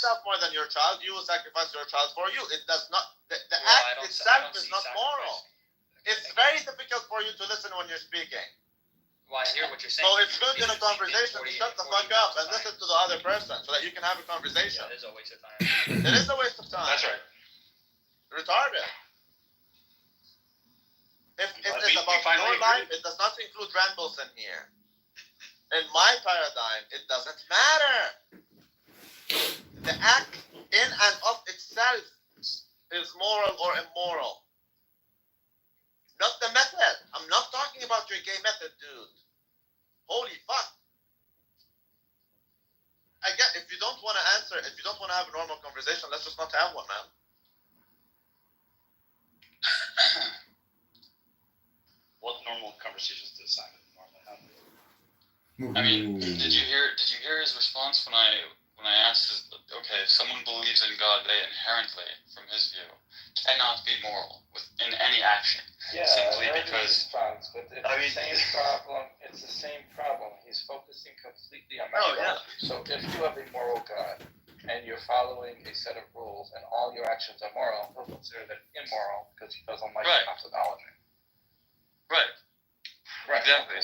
yourself more than your child, you will sacrifice your child for you. It does not. The act itself is not moral. It's very difficult for you to listen when you're speaking. Well, I hear what you're saying. So it's good in a conversation to shut the fuck up and listen to the other person so that you can have a conversation. Yeah, it is a waste of time. It is a waste of time. That's right. Retarded. If it's about your life, it does not include rambles in here. In my paradigm, it doesn't matter. The act in and of itself is moral or immoral. Not the method. I'm not talking about your gay method, dude. Holy fuck. I get, if you don't want to answer, if you don't want to have a normal conversation, let's just not have one, man. What normal conversations does Simon normally have? I mean, did you hear his response when I asked, okay, if someone believes in God, they inherently, from his view, cannot be moral in any action. Yeah, simply because. Response, but it's the same problem. It's the same problem. He's focusing completely on morality. So if you have a moral God and you're following a set of rules and all your actions are moral, he'll consider that immoral because he doesn't like the methodology. Right. Exactly.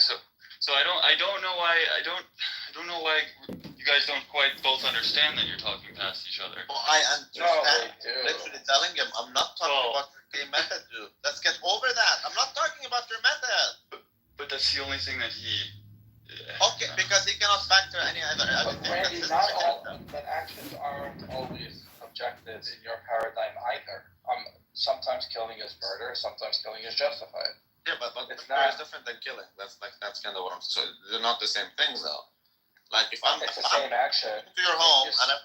So I don't know why you guys don't quite both understand that you're talking past each other. Well, I understand. No, they do. Literally telling him, I'm not talking about your gay method, dude. Let's get over that. I'm not talking about your method. But that's the only thing that he. Okay, because he cannot factor any other. But Randy, not all. But actions aren't always objective in your paradigm either. Sometimes killing is murder. Sometimes killing is justified. Yeah, but it's murder is different than killing. That's kind of what I'm. So they're not the same things, though. Like if I'm. It's the same action. To your home, and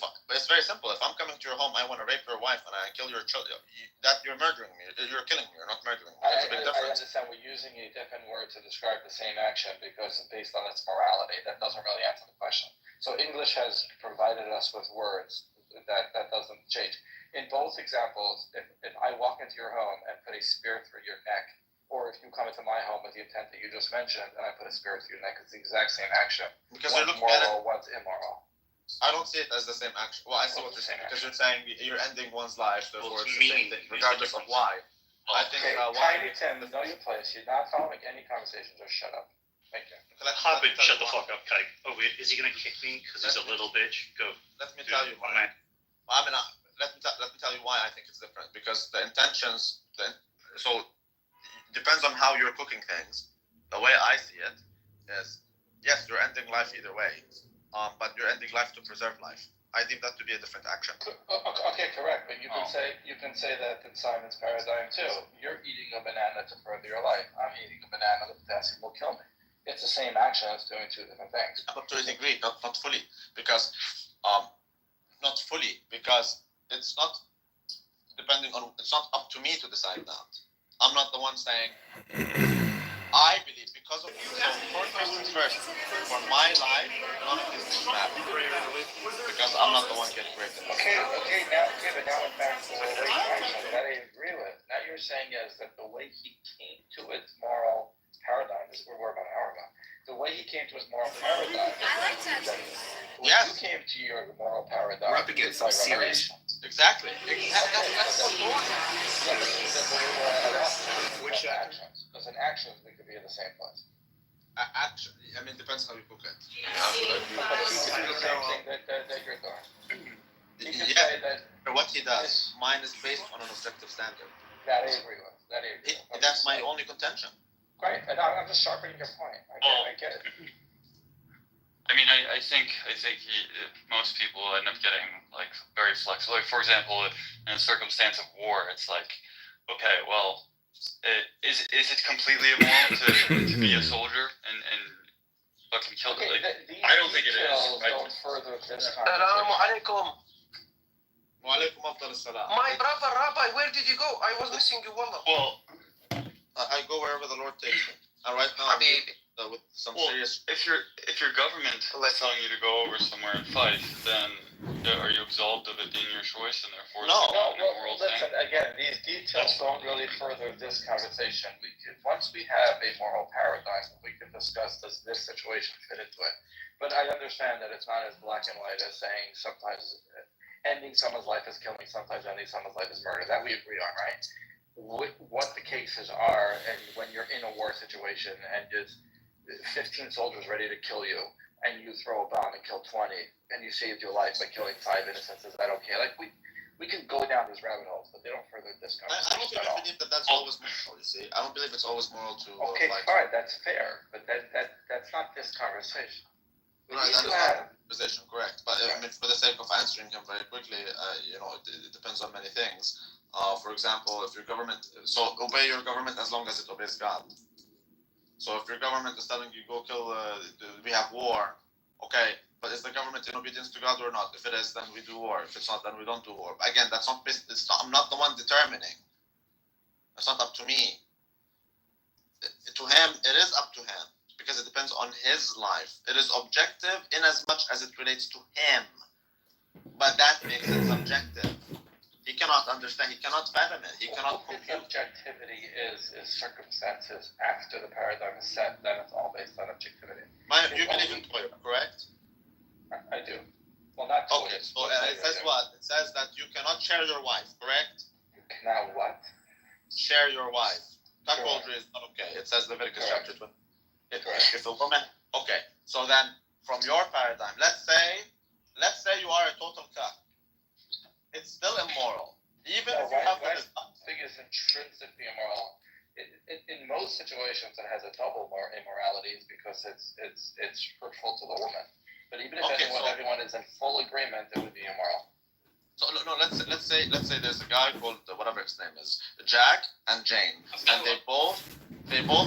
but it's very simple. If I'm coming to your home, I want to rape your wife, and I kill your children. That you're murdering me. You're killing me. You're not murdering me. That's a big difference. I understand we're using a different word to describe the same action because based on its morality, that doesn't really answer the question. So English has provided us with words that doesn't change. In both examples, if I walk into your home and put a spear through your neck, or if you come into my home with the intent that you just mentioned and I put a spear through your neck, it's the exact same action. Because one's moral, one's immoral. I don't see it as the same action. Well, I see what you're saying because you're saying you're ending one's life, therefore it's the same thing, regardless of why. I think Tiny Tim, know your place. You're not following any conversation. Just shut up. Thank you. Hobbit, shut the fuck up, Kike. Oh wait, is he gonna kick me because he's a little bitch? Go. Let me tell you why. Let me tell you why I think it's different. Because the intentions, so depends on how you're cooking things. The way I see it is, yes, you're ending life either way, but you're ending life to preserve life. I think that to be a different action. Okay, correct. But you can say that in Simon's paradigm too. You're eating a banana to further your life. I'm eating a banana. The potassium will kill me. It's the same action. It's doing two different things. Up to a degree, not fully, because it's not depending on. It's not up to me to decide that. I'm not the one saying. I believe because of you. So first things first. For my life, none of this things matter because I'm not the one getting raped. Okay. But now in fact, the way action that I agree with. Now you're saying is that the way he came to its moral paradigm. This is what we're about an hour ago. The way he came to his moral paradigm. I like that. When you came to your moral paradigm. We're up against some serious. Exactly. That's the point. Which actions? Because in actions we could be in the same place. Action. I mean, it depends how you cook it. But he can do the same thing that you're doing. He can say that. For what he does, mine is based on an objective standard. That I agree with. That's my only contention. Great, and I'm just sharpening your point. I get it. I mean, I think most people end up getting like very flexible. Like, for example, in a circumstance of war, it's like, okay, well, is it completely immoral to be a soldier and fucking kill? Okay, I don't think it is. Don't further this conversation. Assalamu alaikum. Wa alaikum afdal as-salam. My brother Rabbi, where did you go? I was missing you, wallah. Well, I go wherever the Lord takes me. Right now, with some serious. If your government is telling you to go over somewhere and fight, then Are you absolved of it being your choice and therefore No. it's not a Well, moral listen, thing? again, these details don't really further this conversation. Once we have a moral paradigm, we can discuss, does this situation fit into it? But I understand that it's not as black and white as saying sometimes ending someone's life is killing, sometimes ending someone's life is murder. That we agree on, right? What the cases are, and when you're in a war situation and there's 15 soldiers ready to kill you, and you throw a bomb and kill 20, and you saved your life by killing 5 innocents, is that okay? Like, we can go down these rabbit holes, but they don't further this I don't conversation even at all. believe that that's always moral, you see. I don't believe it's always moral to Okay, like... fine, that's fair, but that's not this conversation. We Right, need that to is have, not the position, correct. But I mean, for the sake of answering him very quickly, it depends on many things. For example, if your government... So, obey your government as long as it obeys God. So if your government is telling you go kill, we have war, okay, but is the government in obedience to God or not? If it is, then we do war. If it's not, then we don't do war. Again, that's not. I'm not the one determining. It's not up to me. To him, it is up to him because it depends on his life. It is objective in as much as it relates to him, but that makes it subjective. He cannot understand. He cannot fathom it. He cannot if compute. objectivity is circumstances after the paradigm is set, then it's all based on objectivity. You believe in Torah, correct? I do. Well, not Okay, totally. so it says what? It says that you cannot share your wife, correct? Now what? Share your wife. Correct. Cuckoldry is not okay. It says Leviticus Correct. chapter 20. Correct. If a woman, okay. So then, from your paradigm, let's say you are a total cuck. It's still immoral, even No, if you have why what is not. thing is intrinsically immoral. In most situations, it has a double immorality is because it's hurtful to the woman. But even if Okay, everyone is in full agreement, it would be immoral. So no, let's say there's a guy called whatever his name is, Jack and Jane, and they both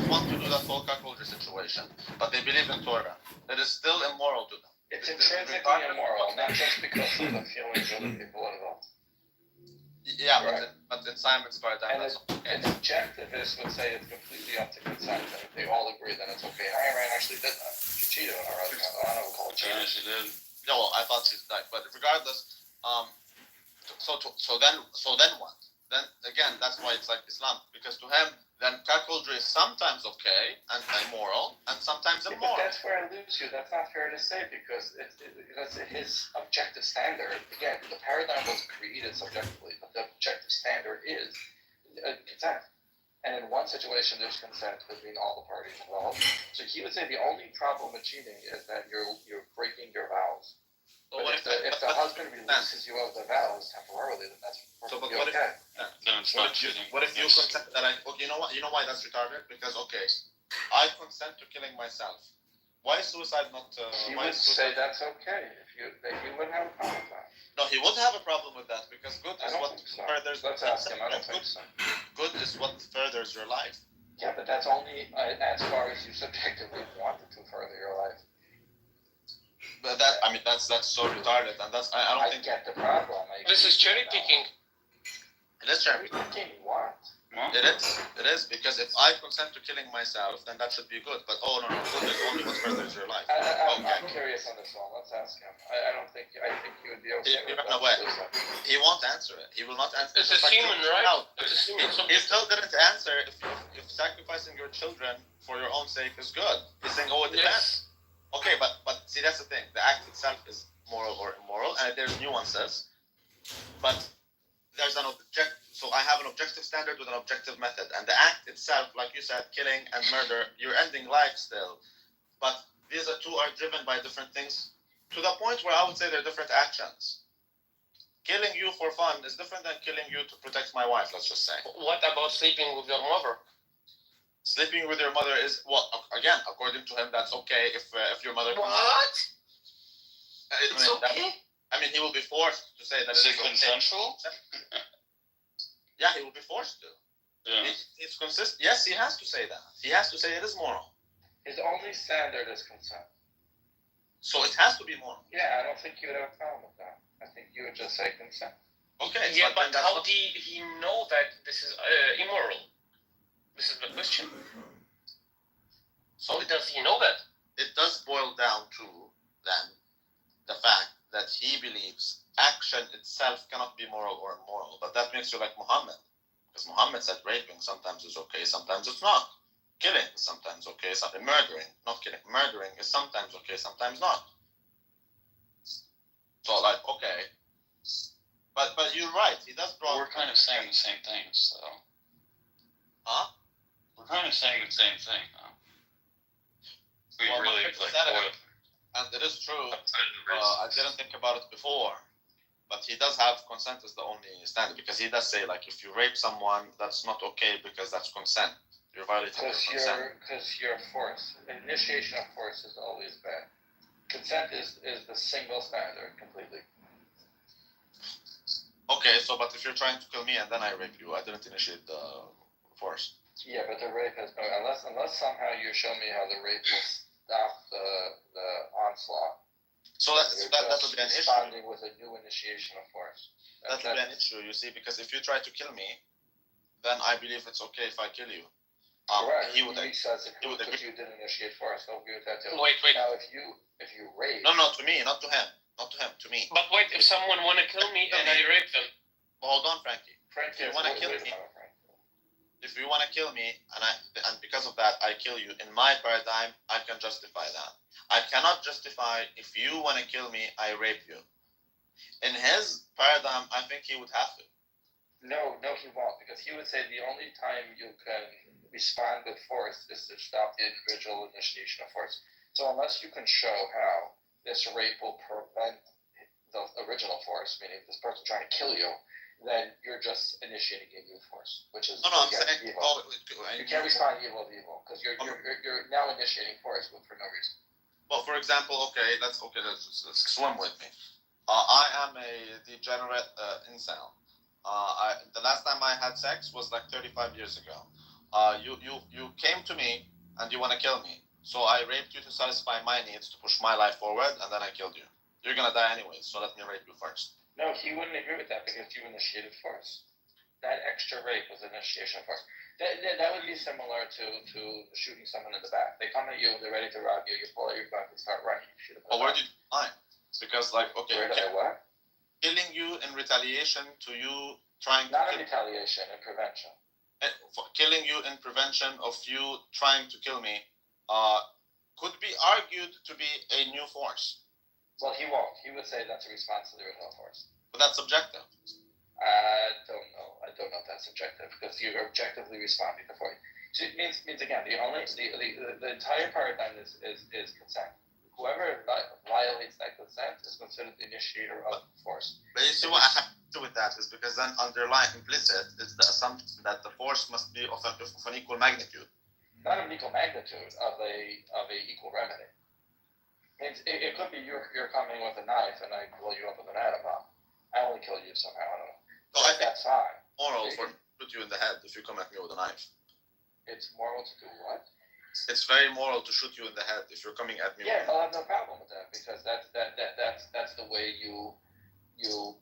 want to do that whole cuckoldry situation, but they believe in Torah. It is still immoral to them. It's intrinsically immoral, not just because of the feelings of the people involved. Yeah, Correct. but in Simon's paradigm, that's okay. An objectivist would say it's completely up to consent, and if they all agree, then it's okay. Iran actually did that. She cheated on her husband. I don't know what call it Yeah, cheating. she did. Yeah, well, I thought she's died, but regardless, so then what? Then again, that's why it's like Islam, because to him, then cuckoldry is sometimes okay and immoral, and sometimes Yeah, but immoral. that's where I lose you. That's not fair to say because that's his objective standard. Again, the paradigm was created subjectively, but the objective standard is consent. And in one situation, there's consent between all the parties involved. So he would say the only problem with cheating is that you're breaking your vows. So But if the husband releases you of the vows temporarily, then that's perfectly what if- okay. Then it's not cheating. What if you consent that okay, you know why that's retarded? Because okay, I consent to killing myself. Why is suicide not? He Why would is say suicide? that's okay if you wouldn't have a problem with that. No, he would have a problem with that because good I is don't what think so. furthers. Let's ask him. I don't think so. Good is what furthers your life. Yeah, but that's only as far as you subjectively wanted to further your life. But that's so retarded, and that's I don't think get the problem. This is cherry picking. it is cherry. Cherry picking what? Well, It is because if I consent to killing myself, then that should be good. But no, good is only what furthers your life. I'm curious on this one. Let's ask him. I think you would be okay He with ran that. away. He won't answer it. He will not answer. It's just a like human you- right. No, It's a human He subject. still didn't answer if sacrificing your children for your own sake is good. He's saying, oh, it depends. Yes. Okay, but see, that's the thing. The act itself is moral or immoral, and there's nuances. But there's an object. So I have an objective standard with an objective method, and the act itself, like you said, killing and murder, you're ending life still. But these two are driven by different things, to the point where I would say they're different actions. Killing you for fun is different than killing you to protect my wife. Let's just say. What about sleeping with your mother? Sleeping with your mother is again, according to him, that's okay if your mother. What? I It's mean, okay. he will be forced to say that is it's it okay. consensual? Yeah, he will be forced to. Yeah. It's consistent. Yes, he has to say that. He has to say it is moral. His only standard is consent. So it has to be moral. Yeah, I don't think you would have a problem with that. I think you would just say consent. Okay. Yeah, but then that's how not- did he know that this is immoral? This is the question. So How does he know that? it does boil down to then the fact that he believes action itself cannot be moral or immoral, but that makes you like Muhammad. Because Muhammad said raping sometimes is okay, sometimes it's not. Killing is sometimes okay, sometimes murdering, not killing. Murdering is sometimes okay, sometimes not. So like, okay. But you're right, he does draw. We're kind of saying the same things, though. Huh? We're kind of saying the same thing, though. We Well, really Muhammad like said it, boil and it is true. outside of the race. I didn't think about it before, but he does have consent as the only standard, because he does say like if you rape someone, that's not okay because that's consent. You're violating your consent. Because you're force. Initiation of force is always bad. Consent is the single standard completely. Okay, so but if you're trying to kill me and then I rape you, I didn't initiate the force. Yeah, but the rape has no unless somehow you show me how the rape will stop the onslaught. So that would be an issue. Responding with a new initiation of force. That would be an issue, you see, because if you try to kill me, then I believe it's okay if I kill you. Correct. He would says it he would because agree. you didn't initiate force. I'll agree with that too. Wait. Now, if you rape. No, to me, not to him. Not to him, to me. But wait, if someone wanna kill me and I rape them, Hold on, Frankie. Frankie, you wanna kill wait me? a minute, Frankie. If you want to kill me and because of that I kill you, in my paradigm I can justify that. I cannot justify if you want to kill me I rape you. In his paradigm I think he would have to. No, he won't, because he would say the only time you can respond with force is to stop the individual initiation of force. So unless you can show how this rape will prevent the original force, meaning this person trying to kill you, then you're just initiating a new force, which is No, I'm saying evil. You can't respond evil with evil because you're now initiating force for no reason. Well, for example, let's swim with me. I am a degenerate incel. The last time I had sex was like 35 years ago. You came to me and you want to kill me, so I raped you to satisfy my needs to push my life forward, and then I killed you. You're gonna die anyways, so let me rape you first. No, he wouldn't agree with that because you initiated force. That extra rape was initiation of force. That would be similar to shooting someone in the back. They come at you, they're ready to rob you, you pull out your gun and start running. You shoot them in the Where back. did you lie? Because like, okay, Where did I what? killing you in retaliation to you trying Not to in retaliation, in prevention. killing you in prevention of you trying to kill me could be argued to be a new force. Well, he won't. He would say that's a response to the original force. But that's subjective. I don't know if that's subjective because you're objectively responding to force. So it means again, the entire paradigm is consent. Whoever violates that consent is considered the initiator of force. But you see what I have to do with that is because then underlying implicit is the assumption that the force must be of an equal magnitude. Not of an equal magnitude, of a equal remedy. It could be you're coming with a knife and I blow you up with an atom bomb. I only kill you somehow. I don't know. So I think That's fine. moral for put you in the head if you come at me with a knife. It's moral to do what? It's very moral to shoot you in the head if you're coming at me. Yeah, I'll have no problem with that because that's the way you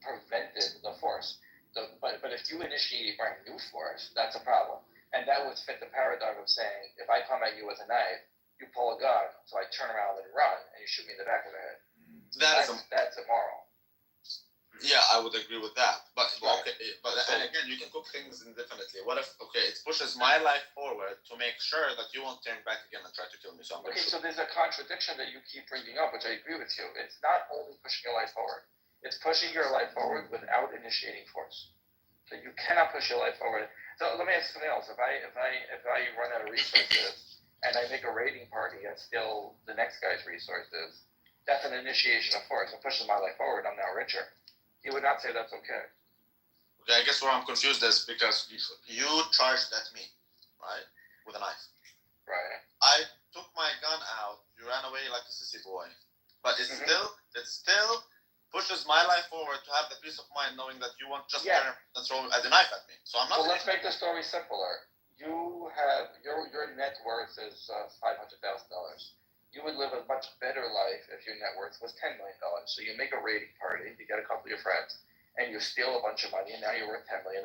prevented the force. But if you initiate a brand new force, that's a problem. And that would fit the paradigm of saying if I come at you with a knife, you pull a gun, so I turn around and run, and you shoot me in the back of the head. That's immoral. Yeah, I would agree with that. But Right. okay, and again, you can cook things indefinitely. What if it pushes my life forward to make sure that you won't turn back again and try to kill me? So I'm Okay, so there's a contradiction that you keep bringing up, which I agree with you. It's not only pushing your life forward; it's pushing your life forward without initiating force. So you cannot push your life forward. So let me ask something else. If I run out of resources and I make a raiding party and steal the next guy's resources, that's an initiation of force. It pushes my life forward. I'm now richer. He would not say that's okay. Okay, I guess where I'm confused is because you charged at me, right, with a knife. Right. I took my gun out. You ran away like a sissy boy, but it still pushes my life forward to have the peace of mind knowing that you won't just turn and throw a knife at me. So I'm not. Well, let's make the story simpler. You have your net worth is $500,000. You would live a much better life if your net worth was $10 million. So you make a raiding party, you get a couple of your friends, and you steal a bunch of money, and now you're worth $10 million.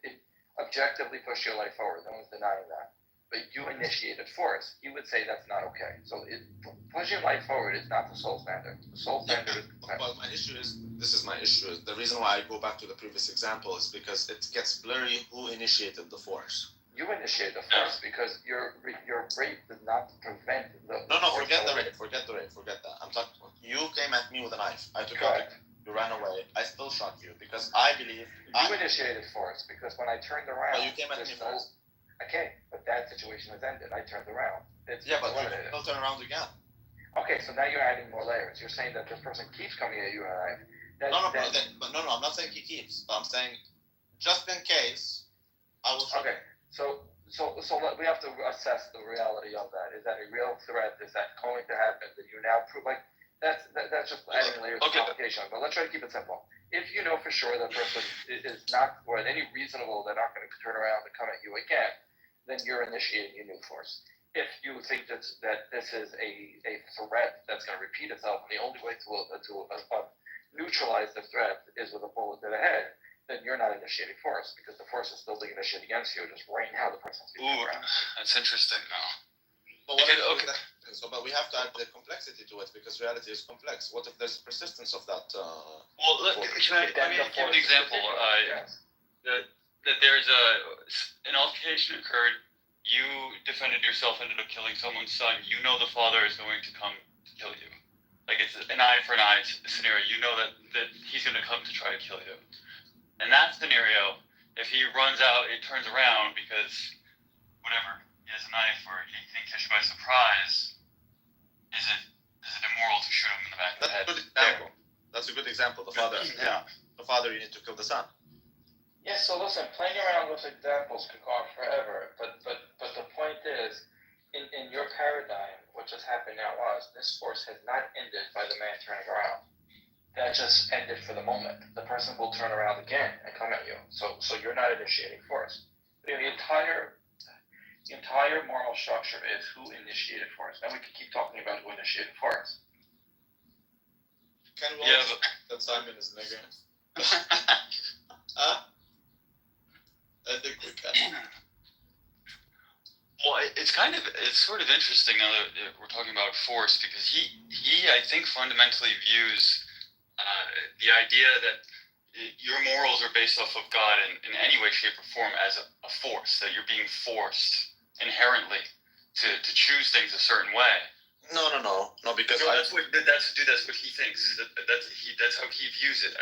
It objectively pushed your life forward. No one's denying that. but you initiated force, he would say that's not okay. So pushing life forward is not the sole standard. The sole standard is consent. Well, my issue is, this is my issue. The reason why I go back to the previous example is because it gets blurry who initiated the force. You initiated the force because your rape did not prevent the. No, forget the rape. Forget that. I'm talking. You came at me with a knife. I took out. You ran away. I still shot you because I believe. You initiated force because when I turned around. Oh, you came at me first. Okay, but that situation has ended. I turned around. It's yeah, but eliminated. you'll turn around again. Okay, so now you're adding more layers. You're saying that this person keeps coming at you and No, I'm not saying he keeps. I'm saying just in case. I will. Okay, so we have to assess the reality of that. Is that a real threat? Is that going to happen? That you now prove like that's just adding layers of complication. But let's try to keep it simple. If you know for sure that person is not, or any reasonable, they're not going to turn around and come at you again, then you're initiating a new force. If you think that this is a threat that's going to repeat itself, and the only way to neutralize the threat is with a bullet to the head, then you're not initiating force because the force is still being initiated against you. Just right now, the person's being around. That's interesting. No. But but we have to add the complexity to it because reality is complex. What if there's persistence of that? Well, let me give an example. That there's an altercation occurred. You defended yourself, ended up killing someone's son. You know the father is going to come to kill you. Like it's an eye for an eye scenario. You know that he's going to come to try to kill you. In that scenario, if he runs out, it turns around because whatever, he has a knife or he can catch you by surprise. Is it immoral to shoot him in the back of the head? That's a good example. That's a good example. The father, the father, you need to kill the son. Yeah. So listen, playing around with examples could go on forever. But the point is, in your paradigm, what just happened now was this force has not ended by the man turning around. That just ended for the moment. The person will turn around again and come at you. So you're not initiating force. The entire moral structure is who initiated force. Then we can keep talking about who initiated force. Can we that Simon is nigger? I think we can. Well, it's sort of interesting now that we're talking about force because he I think fundamentally views the idea that your morals are based off of God in any way, shape, or form as a force, that you're being forced inherently to choose things a certain way. No, because that's what he thinks. That's how he views it.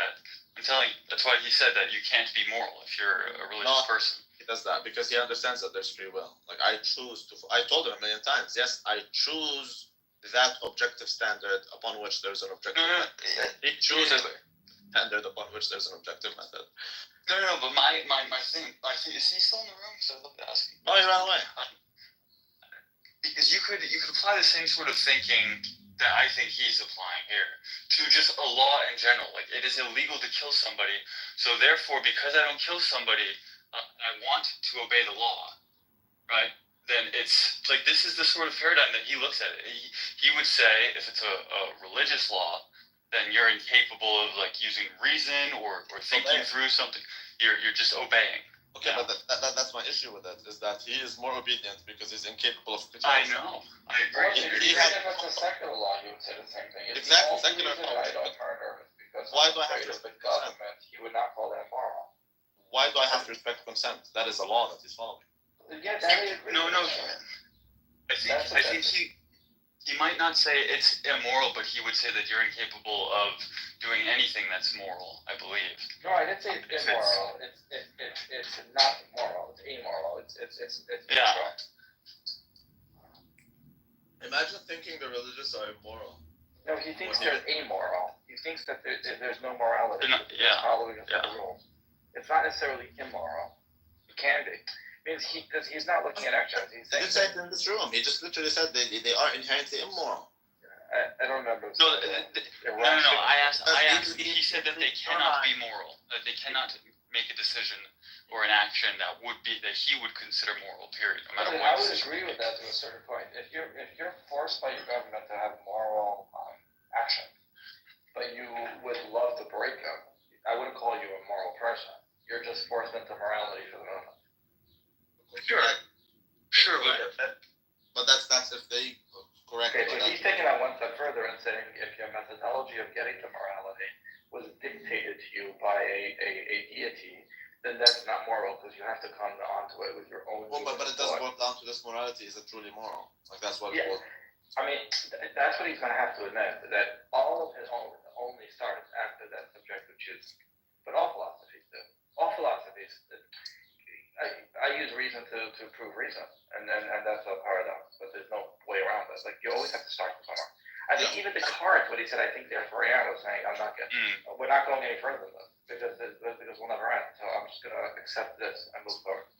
I'm telling you, that's why he said that you can't be moral if you're a religious person. He does that because he understands that there's free will. Like I told him a million times, yes, I choose that objective standard upon which there's an objective method. He chooses a standard upon which there's an objective method. No, but my thing, is he still in the room? So I'd love to ask him. Oh, he ran away. Because you could apply the same sort of thinking that I think he's applying here to just a law in general. Like it is illegal to kill somebody, so therefore, because I don't kill somebody, I want to obey the law, right? Then it's like this is the sort of paradigm that he looks at it. He would say if it's a religious law, then you're incapable of like using reason or thinking through something. You're just obeying. Okay, but that's my issue with it, is that he is more obedient because he's incapable of control. I know. I agree. If it's a secular law, you would say the same thing. Exactly, secular law. Why do I have to respect consent? He would not call that moral. Why do I have to respect consent? That is a law that he's following. Yeah, I agree. No. I think he might not say it's immoral, but he would say that you're incapable of doing anything that's moral, I believe. No, I didn't say it's immoral. It's not moral. It's amoral. It's neutral. Imagine thinking the religious are immoral. No, he thinks they're amoral. He thinks that there's no morality. Following the rules. It's not necessarily immoral. It can be. Means he's not looking at actions. He's saying. He didn't say it in this room. He just literally said they are inherently immoral. I don't remember. No. I asked. He said that they cannot be moral. That they cannot make a decision or an action that he would consider moral. Period. No matter what. I would agree with that to a certain point. If you're forced by your government to have moral action, but you would love to break them, I wouldn't call you a moral person. You're just forced into morality for the moment. Sure, but to you by a deity, then that's not moral because you have to come onto it with your own. Well, but it doesn't boil down to this morality. Is it truly moral? Like that's what. Yeah. It was. I mean, that's what he's going to have to admit, that all of his only starts after that subjective choosing. But all philosophies do. All philosophies. I use reason to prove reason, and that's a paradox. But there's no way around it. Like you always have to start from somewhere. I think even Descartes, when he said, "I think therefore I am," was saying, we're not going any further than this because we'll never end. So I'm just going to accept this and move forward.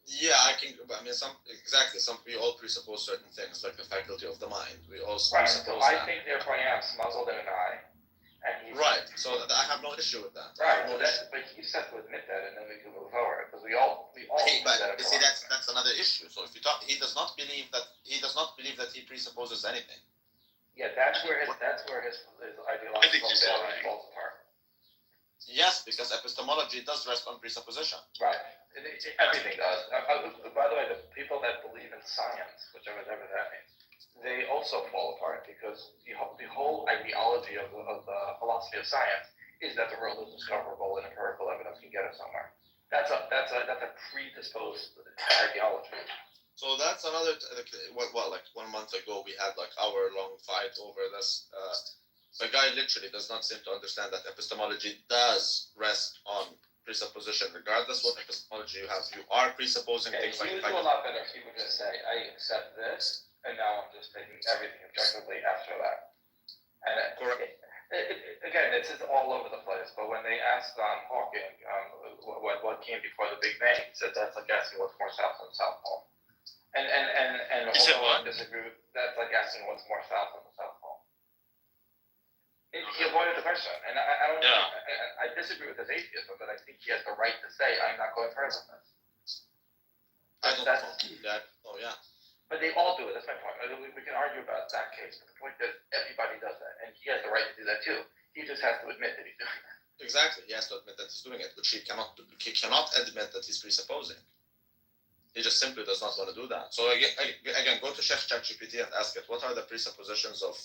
Yeah, I can. I mean, we all presuppose certain things, like the faculty of the mind. We all Right. presuppose So I that. think therefore I am smuggled in an eye, and he's Right. So I have no issue with that. right. So but he just has to admit that, and then we can move forward because we all. But you see, that's another issue. So if you talk, he does not believe that he presupposes anything. Yeah, that's where his ideological I think he's failure lying. falls apart. Yes, because epistemology does rest on presupposition. Right. Everything does. By the way, the people that believe in science, whatever that means, they also fall apart because the whole ideology of the philosophy of science is that the world is discoverable and empirical evidence can get us somewhere. That's a predisposed ideology. So that's another. Like 1 month ago, we had like hour-long fight over this. The guy literally does not seem to understand that epistemology does rest on presupposition, regardless what epistemology you have. You are presupposing things like. He would do a lot better if he would just say, "I accept this, and now I'm just taking everything objectively after that." And Correct. Again, this is all over the place. But when they asked Hawking what came before the Big Bang, he said that's like asking what's more south than the South Pole. And He said although I what? disagree, that's like asking what's more south than the South Pole. He avoided the question, and I don't. Yeah. I disagree with his atheism, but I think he has the right to say I'm not going further than this. I don't That's- believe that. Oh yeah. But they all do it. That's my point. We can argue about that case, but the point is everybody does that, and he has the right to do that too. He just has to admit that he's doing that. Exactly. He has to admit that he's doing it, which he cannot do. He cannot admit that he's presupposing. He just simply does not want to do that. So again, go to ChatGPT and ask it, what are the presuppositions of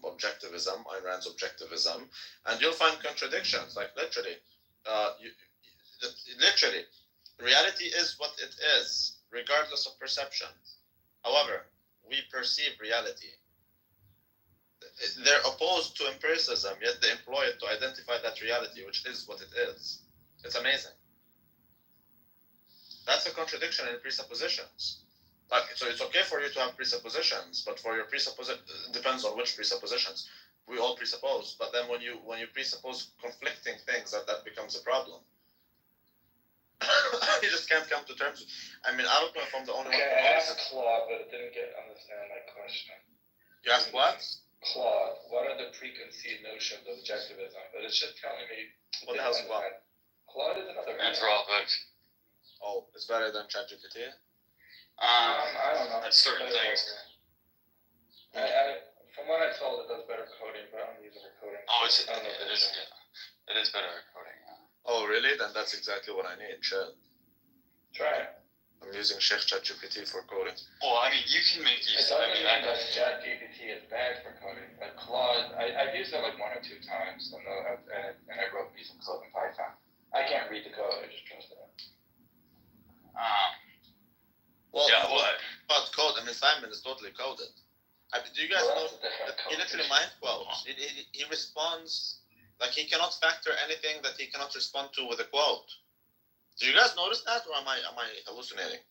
objectivism, Ayn Rand's objectivism, and you'll find contradictions. Like literally, reality is what it is, regardless of perception. However, we perceive reality. They're opposed to empiricism, yet they employ it to identify that reality, which is what it is. It's amazing. That's a contradiction in presuppositions. So it's okay for you to have presuppositions, but for your presupposition, it depends on which presuppositions. We all presuppose, but then when you presuppose conflicting things, that becomes a problem. You just can't come to terms. I mean, I don't know if I'm the only one. I asked Claude, but it didn't understand my question. You asked what? Claude, what are the preconceived notions of objectivism? But it's just telling me. What the hell's Claude? Claude is another. Anthropic. Oh, it's better than ChatGPT? I don't know. That's certain things. From what I told, it does better coding, but I don't use it for coding. Oh, it is better at coding. Yeah. Oh, really? Then that's exactly what I need. Shit. Try it. I'm using ChatGPT for coding. Well, I mean, you can make It use. doesn't I mean, mean that ChatGPT is bad for coding, but Claude, I've used it like 1 or 2 times, and I wrote decent code in Python. I can't read the code, I just trusted it. Well, Yeah, but code, I mean, Simon is totally coded. Do you guys know that he literally mind quotes? He responds, like he cannot factor anything that he cannot respond to with a quote. Do you guys notice that, or am I hallucinating?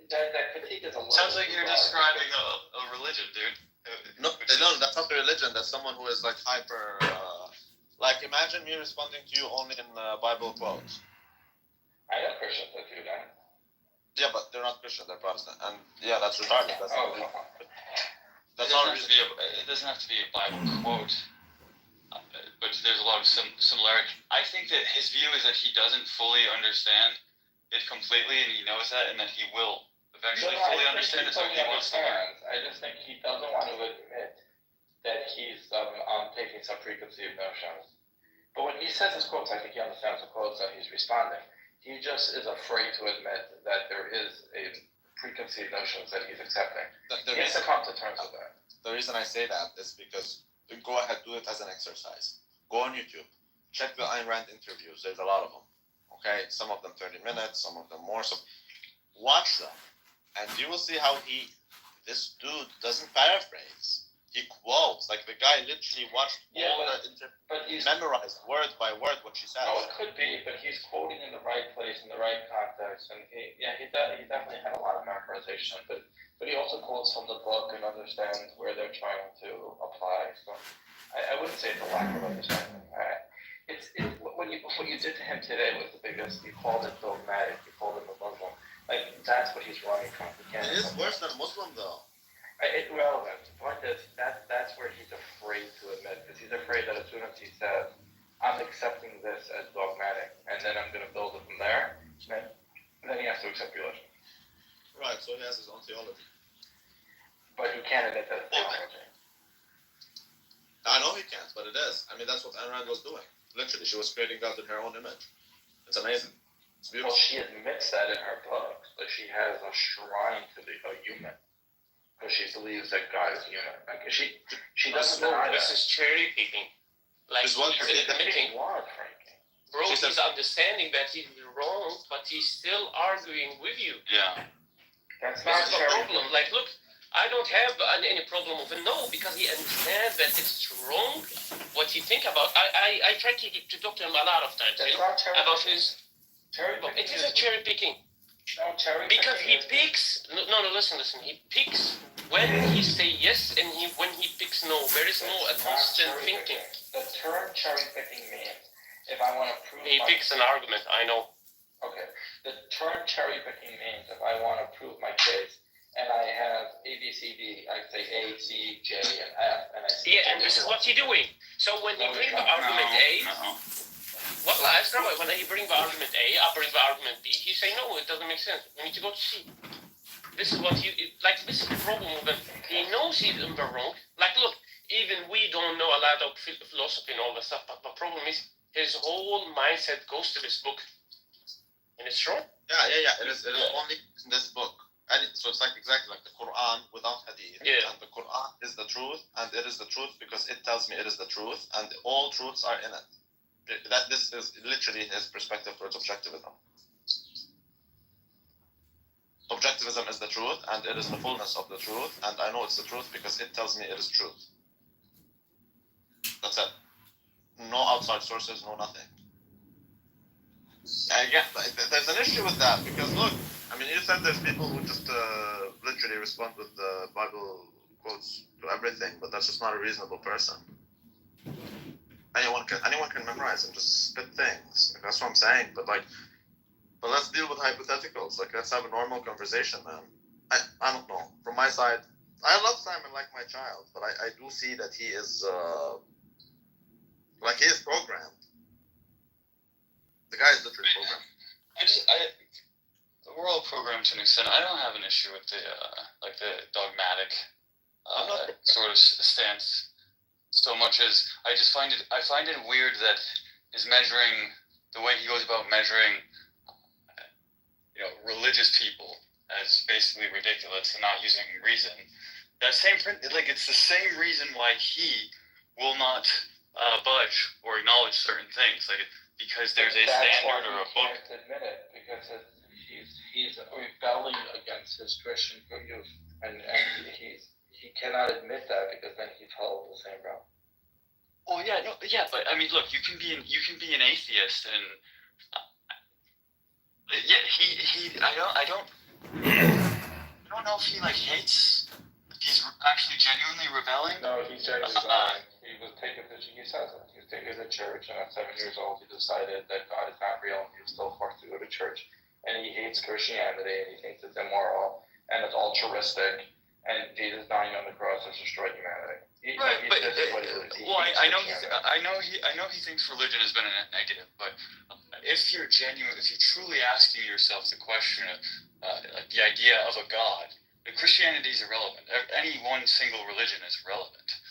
That critique is a little. Sounds like you're describing a religion, dude. No, that's not a religion. That's someone who is like hyper. Like imagine me responding to you only in Bible quotes. I know Christians that do that. Yeah, but they're not Christian. They're Protestant, and yeah, that's retarded. That's not. It doesn't have to be a Bible quote, but there's a lot of similarity. I think that his view is that he doesn't fully understand it completely, and he knows that, and that he will eventually fully understand it. So he wants to learn. I just think he doesn't want to admit that he's taking some preconceived notions. But when he says his quotes, I think he understands the quotes that he's responding. He just is afraid to admit that there is a preconceived notions that he's accepting. He has to come to terms with that. reason I say that is because go ahead, do it as an exercise. Go on YouTube, check the Ayn Rand interviews. There's a lot of them. Okay, some of them 30 minutes, some of them more. So watch them, and you will see how this dude doesn't paraphrase. He quotes, like the guy literally watched all the but he's memorized word by word what she says. Oh, it could be, but he's quoting in the right place, in the right context, and he definitely had a lot of memorization, but he also quotes from the book and understands where they're trying to apply. So I wouldn't say it's a lack of understanding. What you did to him today was the biggest. You called it dogmatic. You called him a Muslim. Like that's what he's running from. It is worse than a Muslim, though. It's irrelevant. The point is that's where he's afraid to admit, because he's afraid that as soon as he says, "I'm accepting this as dogmatic," and then I'm going to build it from there, then he has to accept religion. Right. So he has his own theology. But you can't admit that it's theology. I know he can't, but it is. I mean, that's what Ayn Rand was doing. Literally, she was creating God in her own image. It's amazing. It's beautiful. Well, she admits that in her books, that she has a shrine to a human. Because she believes that God is human. Like she doesn't deny that. This is cherry picking. Like This one- he's admitting, What, Frankie? bro, She he's said- understanding that he's wrong, but he's still arguing with you. Yeah. That's This not is the cherry problem. Like, look, I don't have any problem with it. No, because he understands that it's wrong what he think about. I tried to talk to him a lot of times, That's you know, not cherry about picking. his. Cherry But picking it is a cherry picking. No, cherry Because he picking picks. No, listen. He picks when he say yes and when he picks no. There is no a constant thinking. The term cherry picking means if I want to prove He my picks an argument. I know. Okay. The term cherry picking means if I want to prove my case and I have A, B, C, D, I say A, C, J, and F, and I see. Yeah, and this is what he's doing. So when he brings the argument A, No. what lies now? When he bring the argument A, I bring the argument B. He say no, it doesn't make sense. We need to go to C. This is what this is the problem with him. He knows he's in the wrong. Like, look, even we don't know a lot of philosophy and all that stuff, but the problem is his whole mindset goes to this book, and it's wrong. Yeah. It is only in this book. And so it's like exactly like the Quran without hadith. Yeah. And the Quran is the truth, and it is the truth because it tells me it is the truth, and all truths are in it. This is literally his perspective towards objectivism. Objectivism is the truth, and it is the fullness of the truth, and I know it's the truth because it tells me it is truth. That's it. No outside sources, no nothing. Yeah, there's an issue with that because look, I mean, you said there's people who just literally respond with the Bible quotes to everything, but that's just not a reasonable person. Anyone can memorize and just spit things. Like, that's what I'm saying. But let's deal with hypotheticals. Like, let's have a normal conversation, man. I don't know. From my side, I love Simon like my child, but I do see that he is he is programmed. The guy is literally programmed. We're all programmed to an extent. I don't have an issue with the dogmatic sort of stance so much as I just find it weird that his measuring, the way he goes about measuring, religious people as basically ridiculous and not using reason. That same it's the same reason why he will not budge or acknowledge certain things, because there's a standard or a book. He can't admit it because he's rebelling against his Christian views, and he cannot admit that because then he follows the same route. Well, but I mean, look, you can be an atheist, and I don't know if he hates. He's actually genuinely rebelling. No, he's genuinely rebelling. He was taken to. He says it. He was taken to church, and at 7 years old, he decided that God is not real, and he was still forced to go to church. And he hates Christianity, and he thinks it's immoral, and it's altruistic, and Jesus dying on the cross has destroyed humanity. I know he thinks religion has been a negative, but if you're truly asking yourself the question of the idea of a God, Christianity is irrelevant. Any one single religion is irrelevant.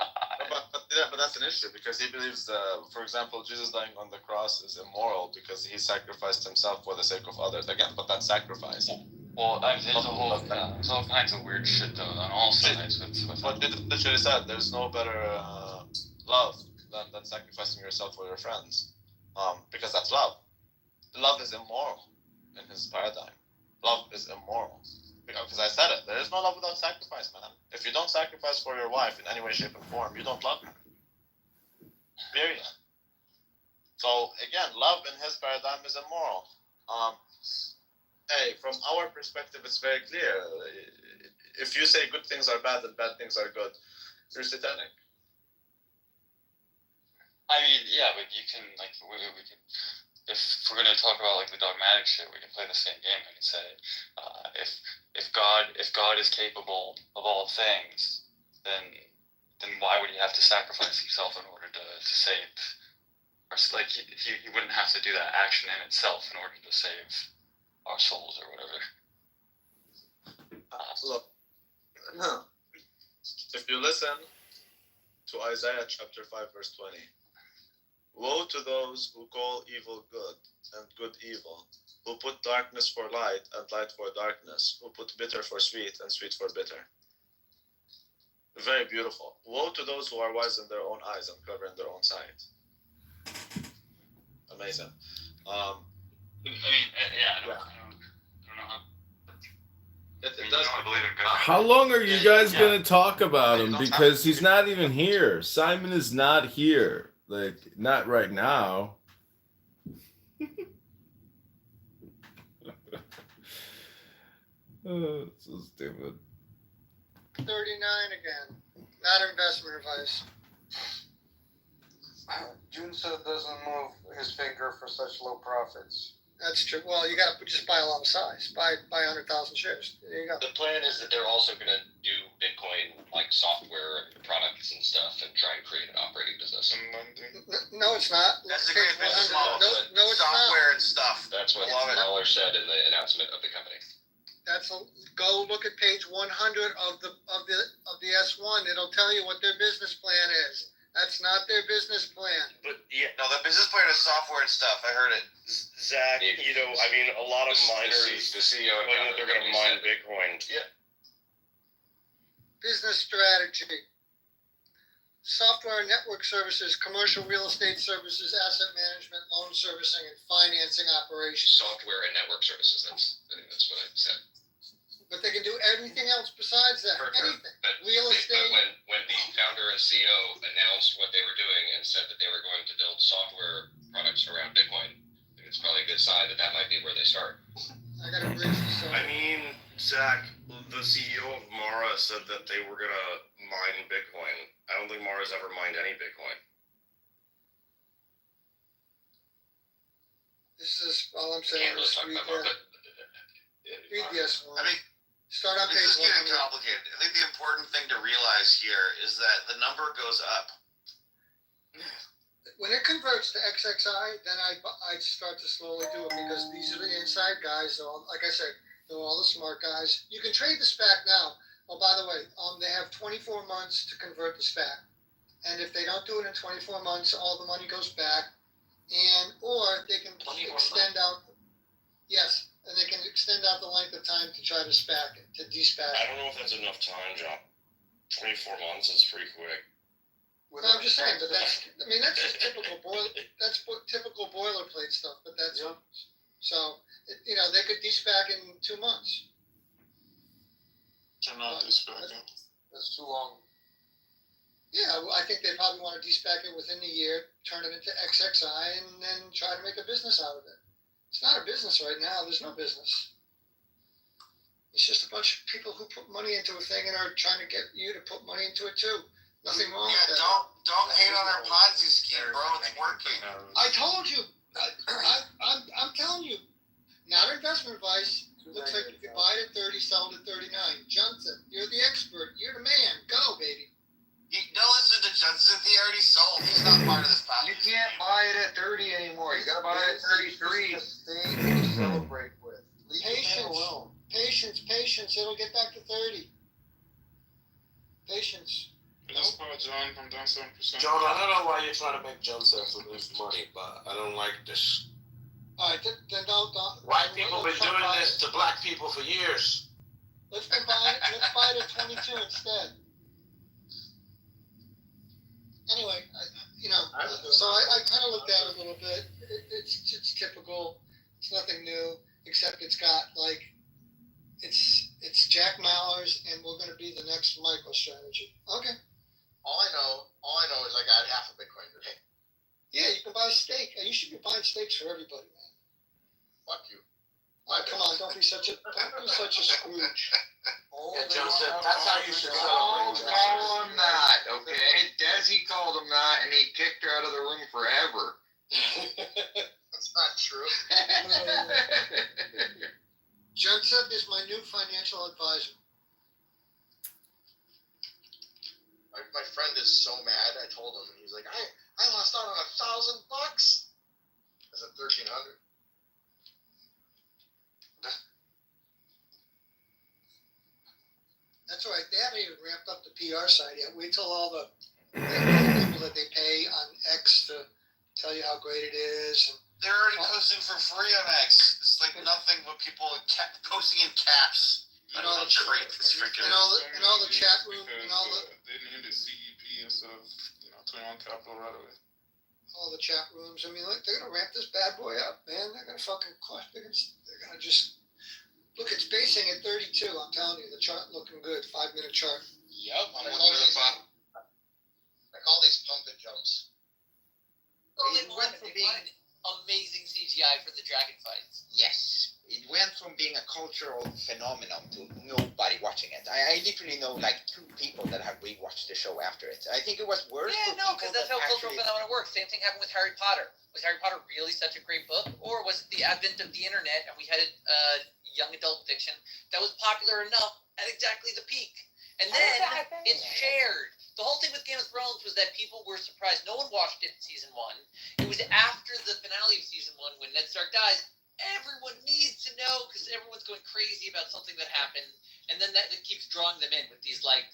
But that's an issue because he believes, for example, Jesus dying on the cross is immoral because he sacrificed himself for the sake of others. Again, but that's sacrifice. Well, there's all kinds of weird shit though on all sides with But it literally said there's no better love than sacrificing yourself for your friends, because that's love. Love is immoral in his paradigm. Love is immoral. Because I said it, there is no love without sacrifice, man. If you don't sacrifice for your wife in any way, shape, or form, you don't love her. Period. So again, love in his paradigm is immoral. Hey, from our perspective, it's very clear. If you say good things are bad and bad things are good, you're satanic. I mean, yeah, but you can like we can, if we're gonna talk about like the dogmatic shit, we can play the same game. We can say, if God is capable of all things, then why would he have to sacrifice himself in order to save? Or like he wouldn't have to do that action in itself in order to save our souls or whatever. Look, if you listen to Isaiah chapter 5 verse 20, woe to those who call evil good and good evil, who put darkness for light and light for darkness, who put bitter for sweet and sweet for bitter. Very beautiful. Woe to those who are wise in their own eyes and clever in their own sight. Amazing. I mean, I don't know how. It does. I believe in God. How long are you guys gonna talk about him? Because he's not even here. Simon is not here. Like, not right now. So stupid. 39 again. Not investment advice. Junsa doesn't move his finger for such low profits. That's true. Well, you got to just buy a lot of size. Buy 100,000 shares. There you go. The plan is that they're also going to do Bitcoin like software and products and stuff and try and create an operating business. No, it's not. That's a Page great business 100. model. No, it's Software not. and stuff. That's what Mueller said in the announcement of the company. Go look at page 100 of the S1. It'll tell you what their business plan is. That's not their business plan. But yeah, no, the business plan is software and stuff. I heard it. Zach, you know, I mean, a lot of miners The CEO and claim that they're going to mine Bitcoin. Yeah. Business strategy. Software and network services, commercial real estate services, asset management, loan servicing, and financing operations. software and network services. I think that's what I said. But they can do everything else besides that. Anything. But Real estate. when the founder and CEO announced what they were doing and said that they were going to build software products around Bitcoin, I think it's probably a good sign that might be where they start. I got to bridge this I mean, Zach, the CEO of Mara said that they were going to mine Bitcoin. I don't think Mara's ever mined any Bitcoin. This is all I'm I saying. can't really Is talk read about more, that. Read the S1. I mean, Start on this page is getting 100. complicated. I think the important thing to realize here is that the number goes up. When it converts to XXI, then I'd start to slowly do it because these are the inside guys. Like I said, they're all the smart guys. You can trade the SPAC now. Oh, by the way, they have 24 months to convert the SPAC. And if they don't do it in 24 months, all the money goes back. Or they can extend out. Yes, and they can extend out the length of time to try to SPAC it, to de-SPAC I it. don't know if that's enough time, John. 24 months is pretty quick. No, I'm just saying, but that's just typical typical boilerplate stuff. But that's so they could de-SPAC in 2 months. Cannot de-SPAC. That's too long. Yeah, well, I think they probably want to de-SPAC it within the year, turn it into XXI, and then try to make a business out of it. It's not a business right now. There's no business. It's just a bunch of people who put money into a thing and are trying to get you to put money into it too. Nothing wrong with that. Don't hate on our Ponzi scheme, bro. It's working. I told you. I'm telling you. Not investment advice. Looks like you could buy it at 30, sell it at 39. Johnson, you're the expert. You're the man. Go, baby. Don't listen to Johnson. He already sold. He's not part of this Ponzi. You can't buy it at 30 anymore. You got to buy it at 33. To celebrate with. Leave Patience. it alone. Patience. It'll get back to 30. Patience. Let's call John from down 7%. John, I don't know why you're trying to make John Sanford lose money, but I don't like this. All right, then don't. White people been let's doing buy this it. to black people for years. Let's buy it at 22 instead. Anyway, so I kind of looked at it a little bit. It's typical. It's nothing new, except it's got like, it's Jack Mallers, and we're going to be the next MicroStrategy. Okay. All I know is I got half a Bitcoin today. Yeah, you can buy steak. You should be buying steaks for everybody, man. Fuck you. Oh, come on, don't be such a Scrooge. Yeah, Joseph, that's how you should Don't celebrate. call him that, okay? Desi called him that, and he kicked her out of the room forever. That's not true. Joseph is my new financial advisor. My friend is so mad. I told him, and he's like, I lost out on $1,000. I said 1,300. That's all right. They haven't even ramped up the PR side yet. Wait till all the people that they pay on X to tell you how great it is. And They're already posting for free on X. It's like nothing but people posting in caps. And all the great this freaking and all the chat room and all the They named it CEP instead of 21 Capital right away. all the chat rooms. I mean, look, they're gonna ramp this bad boy up, man. They're gonna fucking crush. They're gonna just look. It's basing at 32. I'm telling you, the chart looking good. 5-minute chart. Yep, I call these pump and jumps. It went from being amazing CGI for the dragon fights. Yes, it went from being a cultural phenomenon to nobody watching it. I literally know like 2 people that have rewatched the show after it. I think it was worse. Yeah, for no, people because that's that how cultural actually- phenomena works. Same thing happened with Harry Potter. Was Harry Potter really such a great book, or was it the advent of the internet and we had young adult fiction that was popular enough at exactly the peak, and then it's shared. The whole thing with Game of Thrones was that people were surprised. No one watched it in season 1. It was after the finale of season 1 when Ned Stark dies. Everyone needs to know because everyone's going crazy about something that happened, and then that keeps drawing them in with these like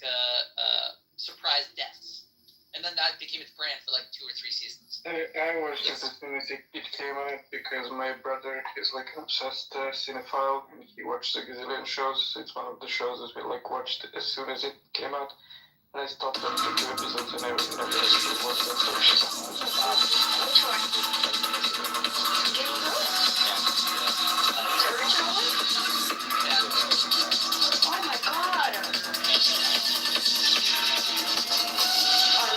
surprise deaths, and then that became its brand for like 2 or 3 seasons. I watched it as soon as it came out because my brother is like an obsessed cinephile and he watched a gazillion shows. It's one of the shows that we like watched as soon as it came out. And I stopped after 2 episodes and I never actually watched it. Oh my god! I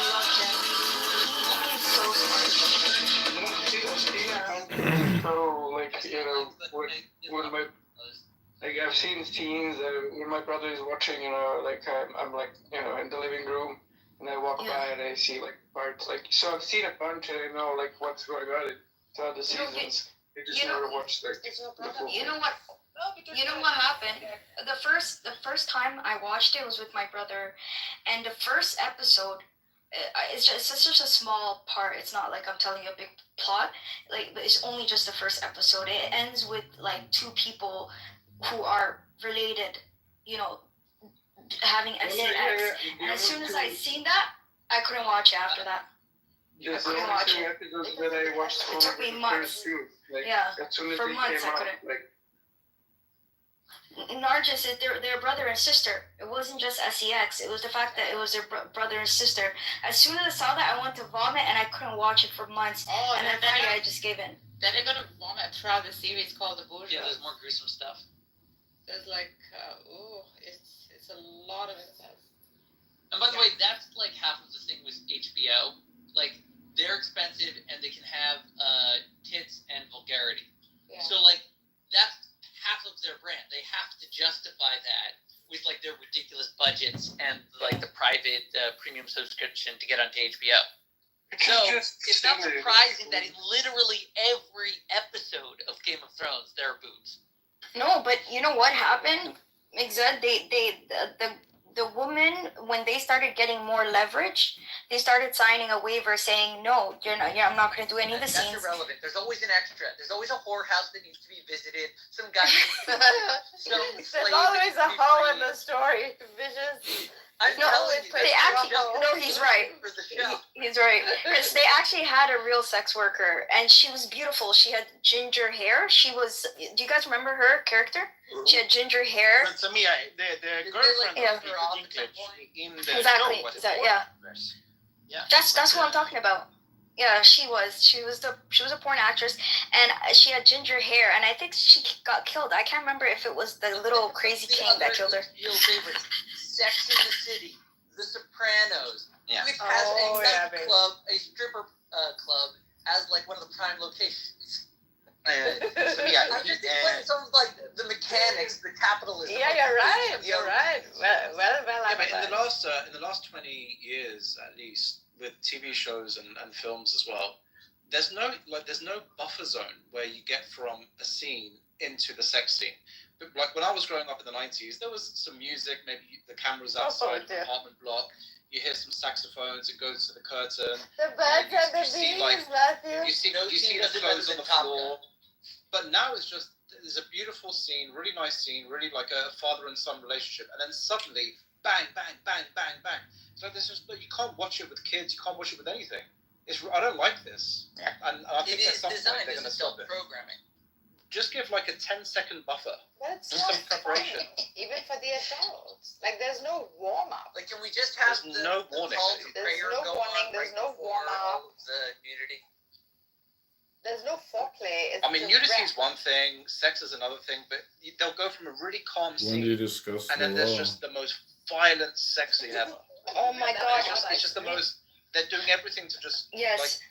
love that. He's so smart. So like when my I've seen scenes when my brother is watching, like I'm like in the living room and I walk by and I see like parts like so I've seen a bunch and I know like what's going on throughout the seasons. I just never watched like the full You know what? You know what happened? The first time I watched it was with my brother, and the first episode, it's just a small part. It's not like I'm telling you a big plot. Like, but it's only just the first episode. It ends with like 2 people who are related, having X and X. And as soon as I seen that, I couldn't watch it after that. There's I couldn't watch it. episodes that I watched It took me months. Like, Yeah, as soon as for they months came I out, couldn't. like Nargis, they're brother and sister. It wasn't just SEX. It was the fact that it was their brother and sister. As soon as I saw that, I wanted to vomit, and I couldn't watch it for months. Oh, And then finally, I just gave in. Then they're gonna vomit throughout the series called The Bourgeois. Yeah, there's more gruesome stuff. There's like, it's a lot of incest. And by the way, that's like half of the thing with HBO. Like, they're expensive and they can have tits and vulgarity. Yeah. So like, that's half of their brand. They have to justify that with like their ridiculous budgets and like the private premium subscription to get onto HBO. So it's not surprising that in literally every episode of Game of Thrones there are boobs. No, but you know what happened? Exactly. The woman, when they started getting more leverage, they started signing a waiver saying, no, I'm not going to do any of the That's scenes. irrelevant. There's always an extra. There's always a whorehouse that needs to be visited. Some guy. There's always a hoe in the story, vicious. I'm telling you, They actually, Oh. no, he's right. For the show. He's right. Because they actually had a real sex worker, and she was beautiful. She had ginger hair. She was. Do you guys remember her character? She had ginger hair. But to me, the girlfriend Yeah. of Peter Dinklage in the Exactly. show was a Yeah. porn actress. Yeah. That's what I'm talking about. Yeah, she was a porn actress, and she had ginger hair, and I think she got killed. I can't remember if it was the little crazy king that killed her. Your favorites: Sex in the City, The Sopranos. Yeah. Which has Oh, a yeah, nightclub, a stripper club, as like one of the prime locations. So yeah, I'm just explaining some of like the mechanics, the capitalism. Yeah, you're right. You're right. Well. Yeah, but in the last 20 years at least, with TV shows and films as well, there's no buffer zone where you get from a scene into the sex scene. But like when I was growing up in the 90s, there was some music, maybe the camera's outside the apartment block, you hear some saxophones, it goes to the curtain. The birds and the see, bees, like, Matthew. You see the clothes on the floor. But now it's just, there's a beautiful scene, really nice scene, really like a father and son relationship, and then suddenly, bang, bang, bang, bang, bang. So there's just, you can't watch it with kids, you can't watch it with anything. I don't like this. Yeah. And I think It at is some point designed they're as going to a stop it. programming. Just give like a 10-second buffer. That's Just some preparation. funny, even for the adults. Like, there's no warm up. Like, can we just have There's no warning. call to There's prayer no go warning, on there's right no before warm-up. the nudity? There's no foreplay. It's I mean, just nudity is rest. one thing, sex is another thing, but they'll go from a really calm When do you scene, discuss and the then there's law? just the most violent sex scene ever. Oh my God. It's just the most. They're doing everything to just Yes.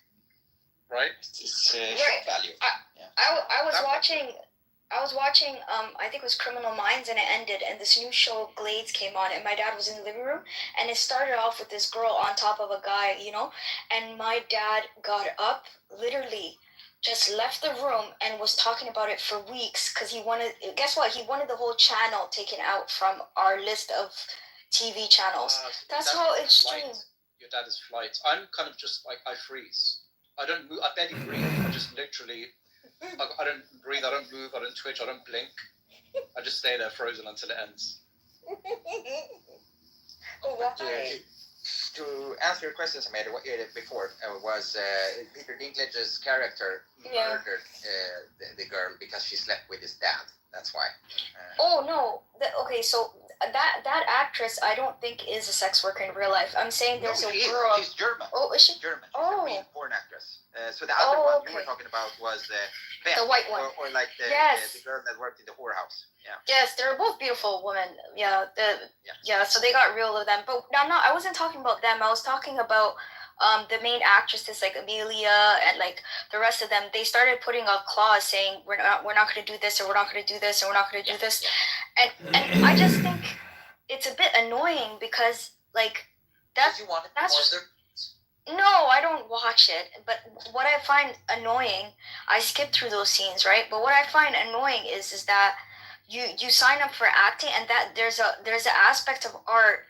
right. It's Right. shock value. I was watching. I think it was Criminal Minds, and it ended, and this new show Glades came on, and my dad was in the living room, and it started off with this girl on top of a guy, and my dad got up, literally, just left the room and was talking about it for weeks because he wanted. Guess what? He wanted the whole channel taken out from our list of TV channels. That's how extreme. Your dad is flight. I'm kind of just like I freeze. I don't move. I barely breathe. I just literally. I don't breathe. I don't move. I don't twitch. I don't blink. I just stay there frozen until it ends. Why? To answer your questions I made before, was Peter Dinklage's character Yeah. murdered the girl because she slept with his dad. That's why. Oh no. Okay, so that actress I don't think is a sex worker in real life. I'm saying there's no, a she is. girl. She's German. Oh, is she? German. She's Oh. a real porn actress. So the other one you were okay. talking about was The white one. or like the Yes. girl that worked in the whorehouse. Yeah. Yes, they're both beautiful women. Yeah, Yeah. so they got real with them. But I wasn't talking about them. I was talking about the main actresses like Amelia and like the rest of them. They started putting a clause saying we're not going to do this, or we're not going to do this, or we're not going to do this. And I just think it's a bit annoying because like Because you wanted that's more just- of their. no, I don't watch it. But what I find annoying, I skip through those scenes, right? But what I find annoying is that you sign up for acting, and that there's an aspect of art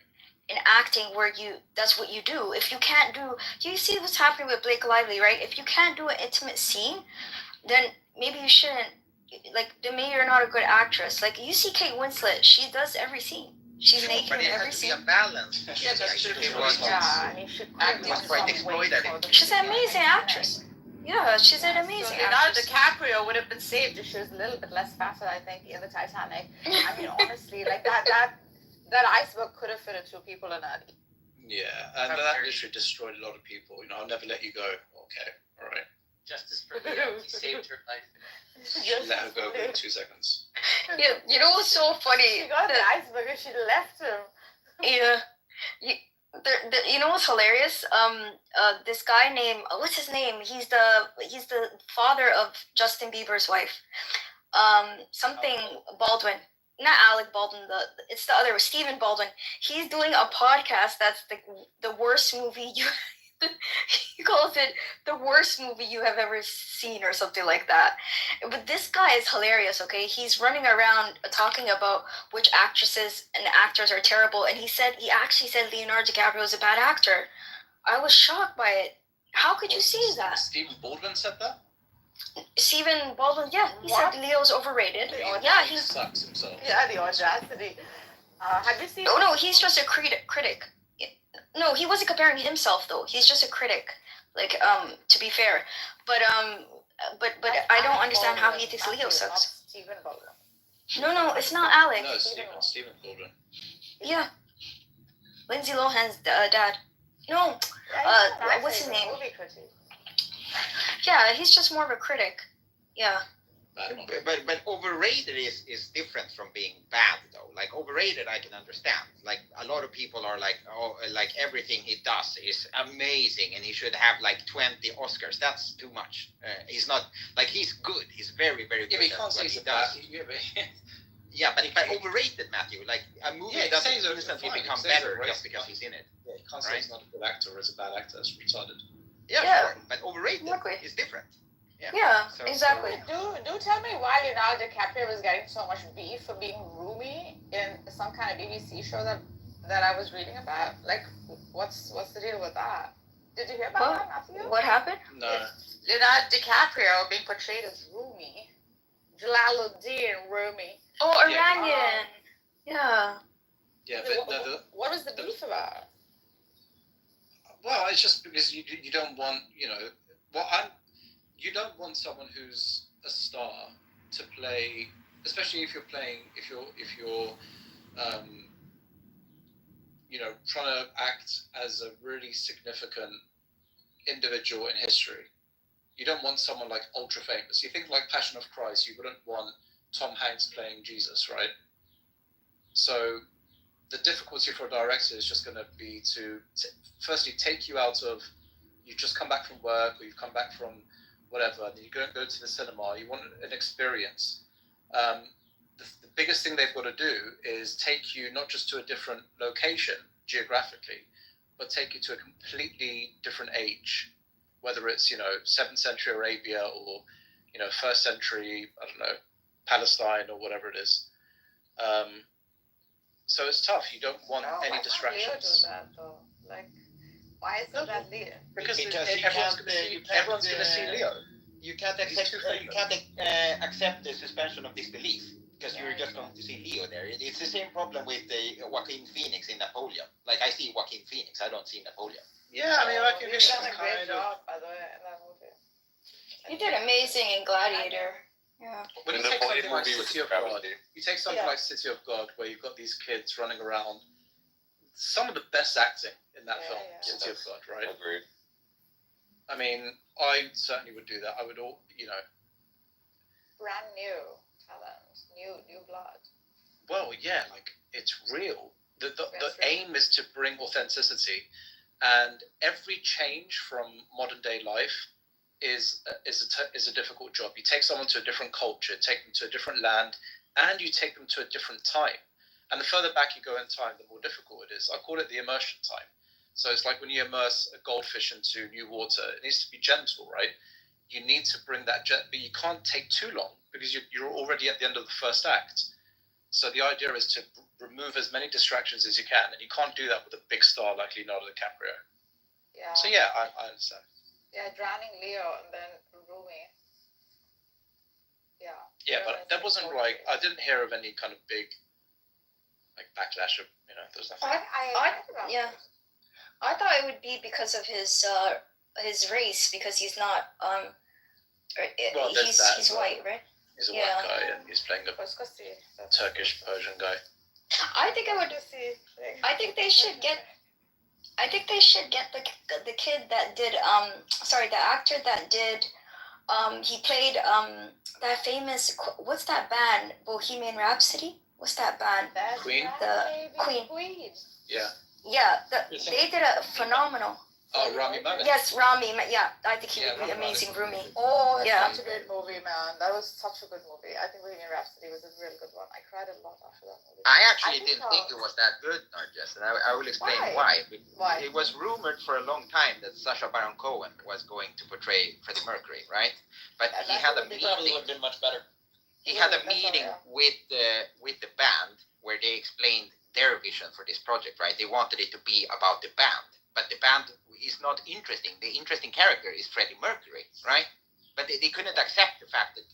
in acting where that's what you do. If you can't do, you see what's happening with Blake Lively, right? If you can't do an intimate scene, then maybe you shouldn't. Like, then maybe you're not a good actress. Like, you see Kate Winslet, she does every scene. She's naked But in it every has to be scene. a balance. Yeah, that's true. It was Yeah, you should acting was quite exploited. She's an amazing actress. Yeah, she's an amazing So Leonardo actress. DiCaprio would have been saved if she was a little bit less fatter, I think, in the Titanic. I mean, honestly, like that iceberg could have fitted two people in it. Yeah, and that literally destroyed a lot of people. I'll never let you go. Okay, all right. Justice for Leo. He saved her life. Let her go in 2 seconds. Yeah, you know what's so funny? She got the iceberg and she left him. Yeah. You know what's hilarious? This guy named what's his name? He's the father of Justin Bieber's wife. Something Baldwin. Not Alec Baldwin. It's the other Stephen Baldwin. He's doing a podcast that's the worst movie you. He calls it the worst movie you have ever seen or something like that. But this guy is hilarious, okay? He's running around talking about which actresses and actors are terrible, and he actually said Leonardo DiCaprio is a bad actor. I was shocked by it. How could you say that? Stephen Baldwin said that? Stephen Baldwin, yeah, he What? said Leo's overrated. He Yeah, He he's sucks himself. Yeah, the audacity. Have you seen? no, he's just a critic. No, he wasn't comparing himself though. He's just a critic. Like, to be fair, but I don't understand how he thinks Leo sucks. Stephen Baldwin. No, it's not Alec. No, Stephen Baldwin. Yeah, Lindsay Lohan's dad. No, what's his name? Movie critic. Yeah, he's just more of a critic. Yeah. But overrated is different from being bad though. Like overrated, I can understand. Like a lot of people are like, oh, like everything he does is amazing, and he should have like 20 Oscars. That's too much. He's not like he's good. He's very good. Yeah, but you can't say he's a bad. Yeah, but overrated, Matthew. Like a movie doesn't instantly become better just because he's in it. Yeah, you can't say he's not a good actor or is a bad actor. It's retarded. Yeah, sure. But overrated is different. Yeah, So, exactly. Do tell me why Leonardo DiCaprio was getting so much beef for being roomy in some kind of BBC show that I was reading about. Like, what's the deal with that? Did you hear about that, Matthew? What happened? No. Leonardo DiCaprio being portrayed as roomy. Jalaluddin Rumi. Oh, Iranian. Yeah. Yeah, but what was the beef about? Well, it's just because you don't want, you don't want someone who's a star to play, especially if you're trying to act as a really significant individual in history. You don't want someone like ultra famous. You think like Passion of Christ, you wouldn't want Tom Hanks playing Jesus, right? So the difficulty for a director is just going to be to firstly take you out of, you've just come back from work or you've come back from whatever, and you go to the cinema, you want an experience. The biggest thing they've got to do is take you not just to a different location geographically, but take you to a completely different age, whether it's, 7th century Arabia or, 1st century, I don't know, Palestine or whatever it is. So it's tough. You don't want any distractions. Why do that though? Like, why is that Leo? Because everyone's going to see Leo. You can't accept the suspension of disbelief because you're just going to see Leo there. It's the same problem with Joaquin Phoenix in Napoleon. Like I see Joaquin Phoenix, I don't see Napoleon. Yeah, I mean, Joaquin Phoenix done a great job by the way in that movie. He did amazing in Gladiator. Yeah. When you take something like City of God, like City of God, where you've got these kids running around, some of the best acting in that film, City of God, right? Agreed. I mean, I certainly would do that. I would brand new talent, new blood. Well, yeah, like it's real. The aim is to bring authenticity, and every change from modern day life is a difficult job. You take someone to a different culture, take them to a different land, and you take them to a different time. And the further back you go in time, the more difficult it is. I call it the immersion time. So it's like when you immerse a goldfish into new water, it needs to be gentle, right? You need to bring that but you can't take too long because you're already at the end of the first act. So the idea is to remove as many distractions as you can, and you can't do that with a big star like Leonardo DiCaprio. Yeah. So yeah, I understand. Yeah, drowning Leo and then Rumi. Yeah. Yeah, but that wasn't like I didn't hear of any kind of big like backlash of there was nothing. I thought it would be because of his race, because he's not he's white, right? He's a white guy and he's playing a Turkish Persian guy. I think they should get the kid that did the actor that did he played that famous, what's that band, Bohemian Rhapsody? What's that band? Queen? Queen. Yeah. Yeah, they did a phenomenal. Oh, Rami Malek. Yes, Rami. Yeah, I think he would be amazing, Rumi. Oh, it's such a great movie, man. That was such a good movie. I think Bohemian Rhapsody was a really good one. I cried a lot after that movie. I actually didn't think it was that good, Narges, and I will explain why. Why? It was rumored for a long time that Sacha Baron Cohen was going to portray Freddie Mercury, right? But he had a meeting. Probably would have been much better. He had a meeting with the band where they explained their vision for this project, right? They wanted it to be about the band, but the band is not interesting. The interesting character is Freddie Mercury, right? but they couldn't accept the fact that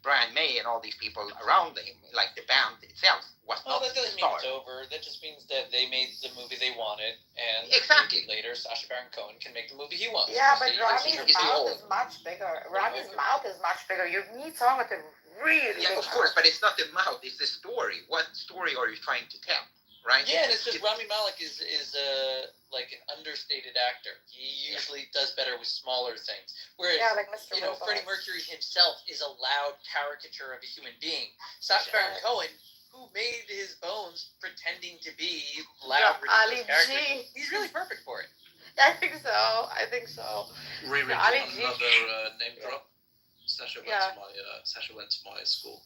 Brian May and all these people around him, like the band itself, was Well, not that the doesn't mean star. it's over. That just means that they made the movie they wanted, and Exactly. maybe later Sacha Baron Cohen can make the movie he wants. Yeah, We'll but see. Rami's He's mouth old. is much bigger. Rami's mouth is much bigger. You need someone with a really Yeah, big of course, mouth. but it's not the mouth; it's the story. What story are you trying to tell, right? Yeah, and it's just Rami Malek is like an understated actor. He usually does better with smaller things. Whereas, Yeah, like Mr. Robot. Freddie Mercury himself is a loud caricature of a human being. Sacha Baron Cohen, who made his bones pretending to be loud, Ali ridiculous characters, G. he's really perfect for it. I think so. Riri, Ali G. another name drop. Sasha went Yeah. to my Sasha went to my school.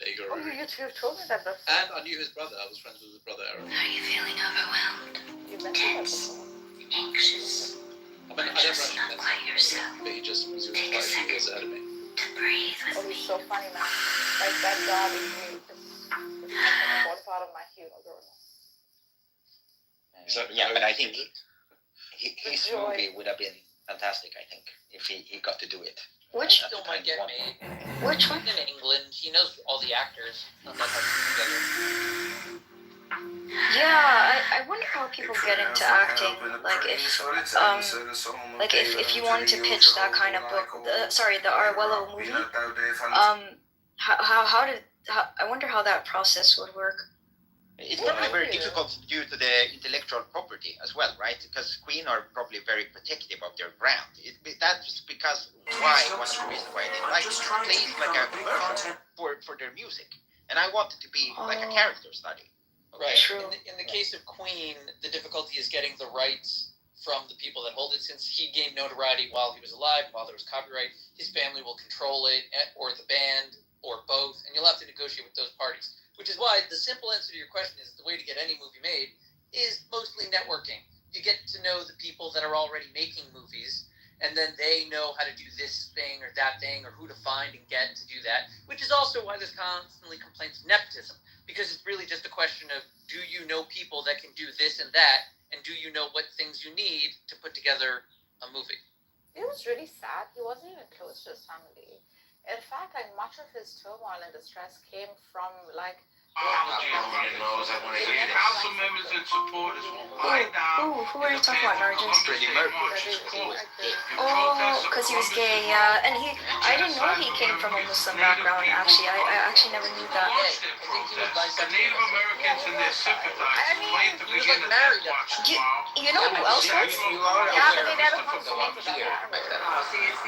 There you go, Oh, Riri. you've told me that before. And I knew his brother. I was friends with his brother, Aaron. Are you feeling overwhelmed? You mentioned that before. Anxious? I mean, I never Just actually not met quite him, yourself. but he just was Take a quite a few second. years ahead of me. To breathe Oh, with he's me. so funny, man. Like that dog is really an important part of my humor growing up. Yeah, but I think his Joy. movie would have been fantastic. I think if he got to do it. Which At the Still might time. get made. which one? In England, he knows all the actors. Not that hard to put together. Yeah, I wonder how people get into acting. Like if you wanted to pitch that kind of book, the Arwello movie. I wonder how that process would work. It's probably very difficult due to the intellectual property as well, right? Because Queen are probably very protective of their brand. That's because one of the reasons why they like it. It plays like a commercial for their music, and I want it to be like a character study. Right. True. In the case of Queen, the difficulty is getting the rights from the people that hold it. Since he gained notoriety while he was alive, while there was copyright, his family will control it, or the band, or both, and you'll have to negotiate with those parties. Which is why the simple answer to your question is the way to get any movie made is mostly networking. You get to know the people that are already making movies, and then they know how to do this thing or that thing, or who to find and get to do that, which is also why there's constantly complaints of nepotism, because it's really just a question of, do you know people that can do this and that, and do you know what things you need to put together a movie? It was really sad. He wasn't even close to his family. In fact, like much of his turmoil and distress came from like. Council members and supporters will lie down. Who are you talking about, Nargis? Freddie Mercury. Oh, because he was gay, yeah. And I didn't know he came from a Muslim background, actually. I actually never knew that. I think he was The bisexual. Native Americans and their sympathizers plan to he was begin like the married. death watch You, tomorrow. you know who else was? Yeah, but they never consummated that.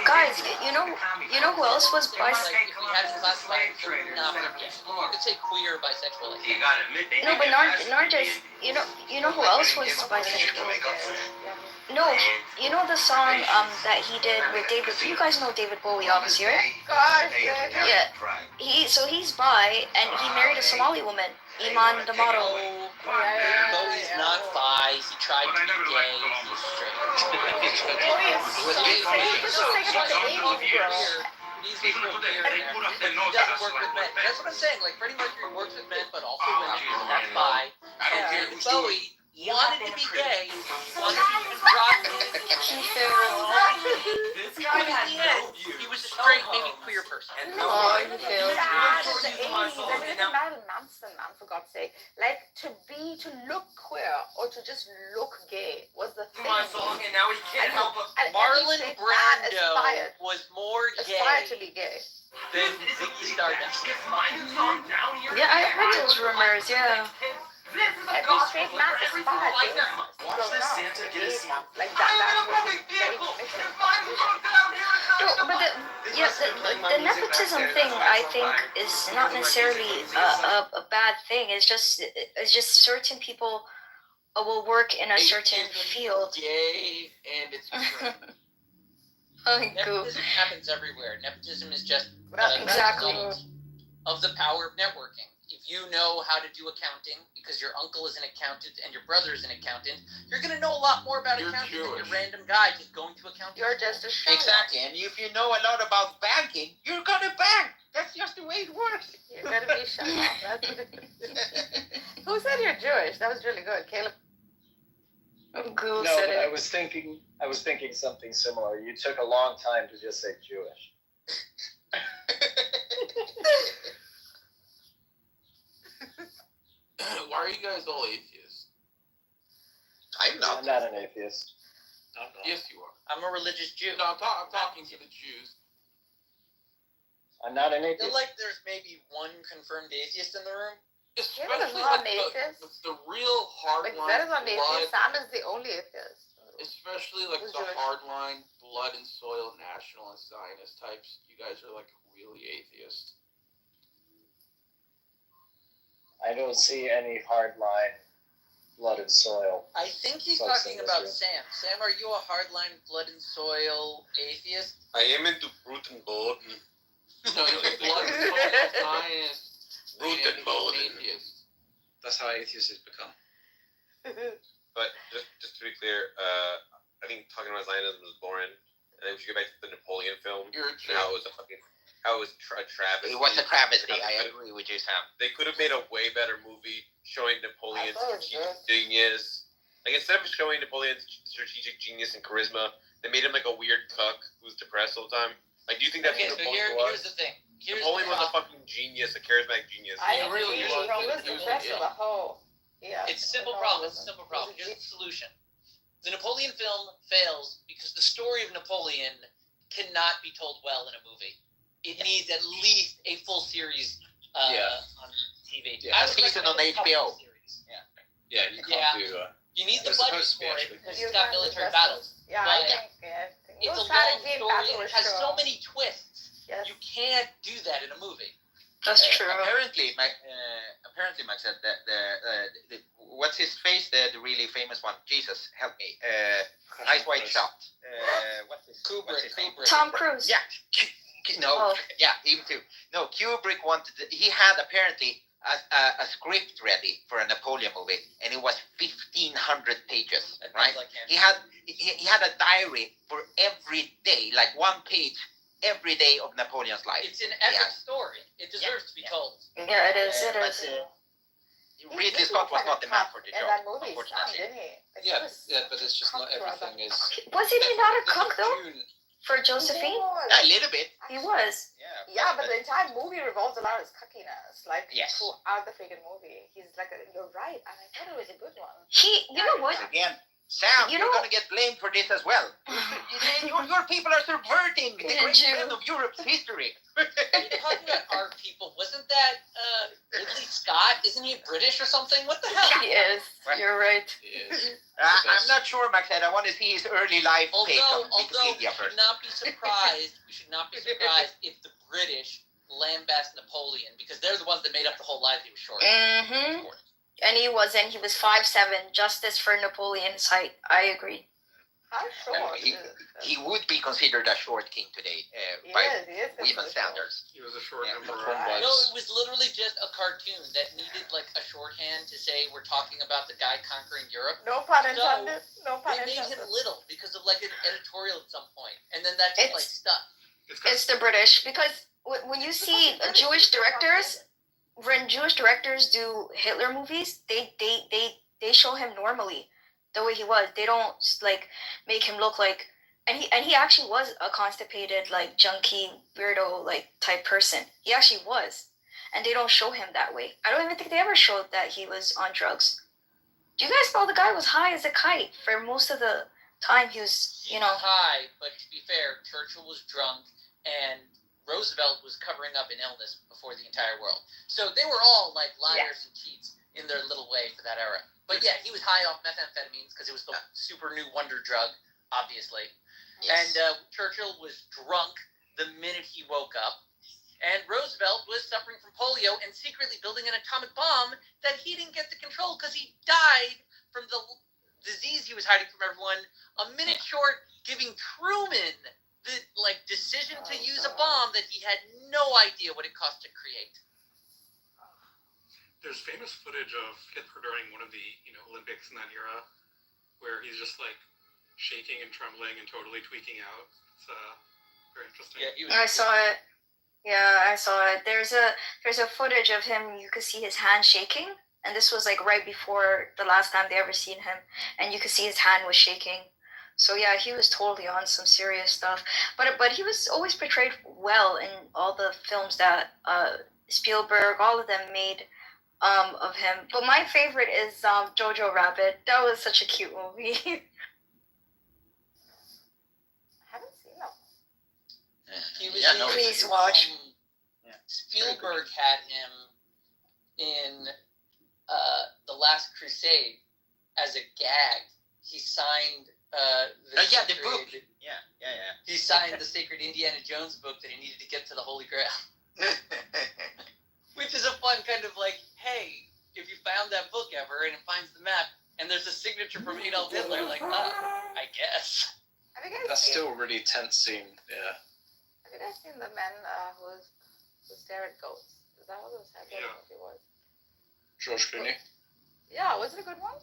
Guys, you know who else was Like, bisexual? if we had a classified, not gay. You could say queer, bisexual. Like You gotta admit, they No, but did Nargis, you know who else was bisexual? No, you know the song that he did with David. You guys know David Bowie, obviously, right? Gosh, Yeah. He's bi, and he married a Somali woman, Iman the model. Bowie's not bi. He tried to be gay. He's straight. He's a real queer man. He doesn't work with men. That's what I'm saying. Like Freddie Mercury works with men, but also women. That's bi. And David Bowie wanted to be gay. Wanted to be androgynous. He failed. But in the end, he was a straight, maybe queer person. Oh, he failed. Yeah, in the 80s, I mean, it's Marilyn Manson, man, for God's sake. Like, to look queer or to just look gay was the thing. and now he can't help but Marlon Brando was more aspired to gay be gay. than Ziggy Stardust. Yeah, I heard those rumors. Yeah. Every straight man aspired to it. Growing up, gay stuff. Like that was very committed. No, but the nepotism thing, I think, is not necessarily a bad thing. It's just certain people will work in a certain field. Gay and it's Oh, nepotism happens everywhere. Nepotism is just Exactly. result of the power of networking. If you know how to do accounting because your uncle is an accountant and your brother is an accountant, you're going to know a lot more about accounting than your random guy just going to accounting. You're just a show. Exactly, and if you know a lot about banking, you're gonna bank. That's just the way it works. You're gonna be shut up. Who said you're Jewish? That was really good, Caleb. Goose No, said but it. I was thinking something similar. You took a long time to just say Jewish. Why are you guys all atheists? I'm not. I'm not an atheist. Yes, you are. I'm a religious Jew. No, I'm talking to the Jews. I'm not an I atheist. feel like there's maybe one confirmed atheist in the room. Especially not like an atheist. the real Like, hardline that is not an atheist. blood. Sam is the only atheist. Especially like Who's the Jewish? hardline blood and soil nationalist Zionist types. You guys are like really atheists. I don't see any hard line, blood and soil. I think he's Folks talking in this about room. Sam. Sam, are you a hardline blood and soil atheist? I am into brute and boden. No, he's a blood and soil Zionist. Brute and boden. Atheist. That's how atheists has become. But just to be clear, I think talking about Zionism is boring. And then we should go back to the Napoleon film. You're a And how it was a travesty. It was a travesty. I agree with you, Sam. They could have made a way better movie showing Napoleon's I thought it was strategic genius. Like, instead of showing Napoleon's strategic genius and charisma, they made him like a weird cuck who's depressed all the time. Like, do you think that's Okay, what so Napoleon here's was? the thing. Napoleon was a fucking genius, a charismatic genius. I He really agree. was. Rome was He the was best ill. of the whole. Yeah. It's a simple problem. It's a simple problem. Here's the solution. The Napoleon film fails because the story of Napoleon cannot be told well in a movie. It needs at least a full series on TV. Yeah, a season on HBO. Yeah, you can't Yeah. do. You need the It's budget supposed to be for it actually. because You it's got can't military address battles. Yeah, But I think it's a no long strategy in story. battle It was has so shown. many twists. Yes. You can't do that in a movie. That's true. Apparently, Max said that the what's his face? The really famous one. Jesus, help me. Eyes Wide Shut. What's his name? Tom Cruise. Yeah. No. Oh. Yeah, him too. No, Kubrick wanted. He had apparently a script ready for a Napoleon movie, and it was 1,500 pages. Right. He had a diary for every day, like one page every day of Napoleon's life. It's an epic story. It deserves to be told. Yeah, it is. It but, is. Ridley Scott was not the man for the In job, that movie, unfortunately. didn't he? Like, he Yeah, was yeah, but it's just not cock throughout everything that. is. Wasn't he not a cook though June, for Josephine? A little bit. He was. Yeah, but the entire movie revolves around his cockiness, like Yes. throughout the freaking movie. He's like, you're right, and I thought it was a good one. You know what? Again, Sam, You you're know- going to get blamed for this as well. your people are subverting the Yeah, great Jew. event of Europe's history. You're talking about our people. Wasn't that Ridley Scott? Isn't he British or something? What the hell? He is. You're right. I'm not sure, Max. I want to see his early life page on Although we Wikipedia should first. not be surprised. We should not be surprised if the British lambast Napoleon because they're the ones that made up the whole lie that he was short. Mm-hmm. And he wasn't. He was 5'7", justice for Napoleon's height. I agree. How short? He would be considered a short king today He by is women's standards. He was a short Yeah. emperor. No, it was literally just a cartoon that needed like a shorthand to say we're talking about the guy conquering Europe. No pun So, intended. No pun They made intended. him little because of like an editorial at some point, and then that just like stuck. It's the British because when you see Jewish directors, when Jewish directors do Hitler movies, they show him normally, the way he was. They don't like make him look like, and he actually was a constipated like junkie weirdo like type person. He actually was, and they don't show him that way. I don't even think they ever showed that he was on drugs. Do you guys know the guy was high as a kite for most of the time? He was, you know, high, but to be fair, Churchill was drunk and Roosevelt was covering up an illness before the entire world. So they were all like liars and cheats in their little way for that era. But yeah, he was high off methamphetamines because it was the super new wonder drug, obviously. Yes. And Churchill was drunk the minute he woke up. And Roosevelt was suffering from polio and secretly building an atomic bomb that he didn't get to control because he died from the disease he was hiding from everyone a minute short, giving Truman the decision to use a bomb that he had no idea what it cost to create. There's famous footage of Hitler during one of the Olympics in that era, where he's just like shaking and trembling and totally tweaking out. It's very interesting. Yeah, I saw it. Yeah, I saw it. There's a footage of him. You could see his hand shaking, and this was like right before the last time they ever seen him, and you could see his hand was shaking. So yeah, he was totally on some serious stuff. But he was always portrayed well in all the films that Spielberg, all of them made of him. But my favorite is Jojo Rabbit. That was such a cute movie. Haven't seen that. He was Yeah, no, Please watch. Spielberg had him in The Last Crusade as a gag. He signed the book. Yeah. He signed the sacred Indiana Jones book that he needed to get to the Holy Grail. Which is a fun kind of like, hey, if you found that book ever and it finds the map and there's a signature from Adolf Hitler, like, I guess. Have you guys That's seen, still a really tense scene. Yeah. Have you guys seen the men who stare at goats? Is that what the title of the movie was? George Clooney. Yeah, was it a good one?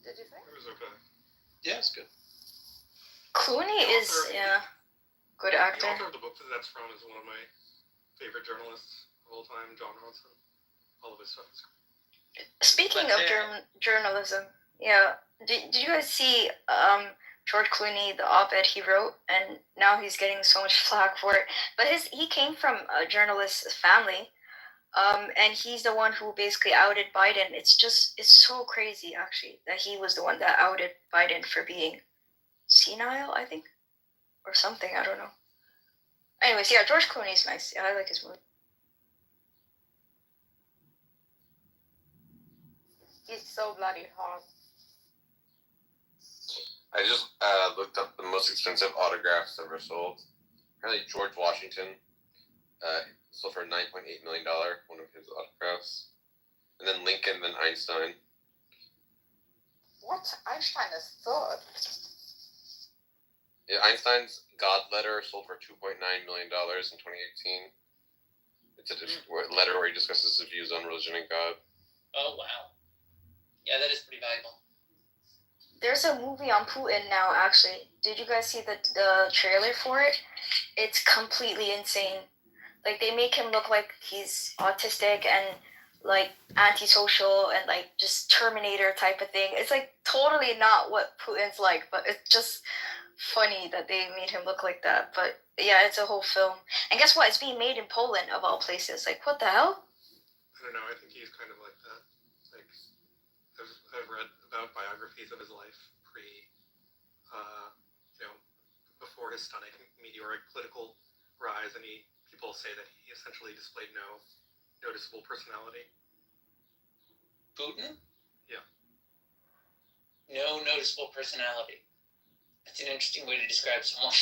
Did you think? It was okay. Yeah, it's good. Clooney is good actor. The author of the book that that's from is one of my favorite journalists of all time, John Ronson. All of his stuff is great. Speaking of journalism, yeah, did you guys see George Clooney, the op-ed he wrote, and now he's getting so much flack for it. But he came from a journalist family, and he's the one who basically outed Biden. It's so crazy actually that he was the one that outed Biden for being senile, I think, or something. I don't know. Anyways, yeah, George Clooney's nice. Yeah, I like his movie. He's so bloody hot. I just looked up the most expensive autographs ever sold. Apparently, George Washington sold for $9.8 million, one of his autographs. And then Lincoln, then Einstein. What? Einstein is third. Yeah, Einstein's God letter sold for $2.9 million in 2018. It's a letter where he discusses his views on religion and God. Oh, wow. Yeah, that is pretty valuable. There's a movie on Putin now, actually. Did you guys see the trailer for it? It's completely insane. Like, they make him look like he's autistic and, like, antisocial and, like, just Terminator type of thing. It's, like, totally not what Putin's like, but it's just funny that they made him look like that. But, yeah, it's a whole film. And guess what? It's being made in Poland, of all places. Like, what the hell? I don't know. I think he's kind of like that. Like, I've read about biographies of his life before his stunning meteoric political rise, and people say that he essentially displayed no noticeable personality. Putin? Yeah. No noticeable personality. That's an interesting way to describe someone.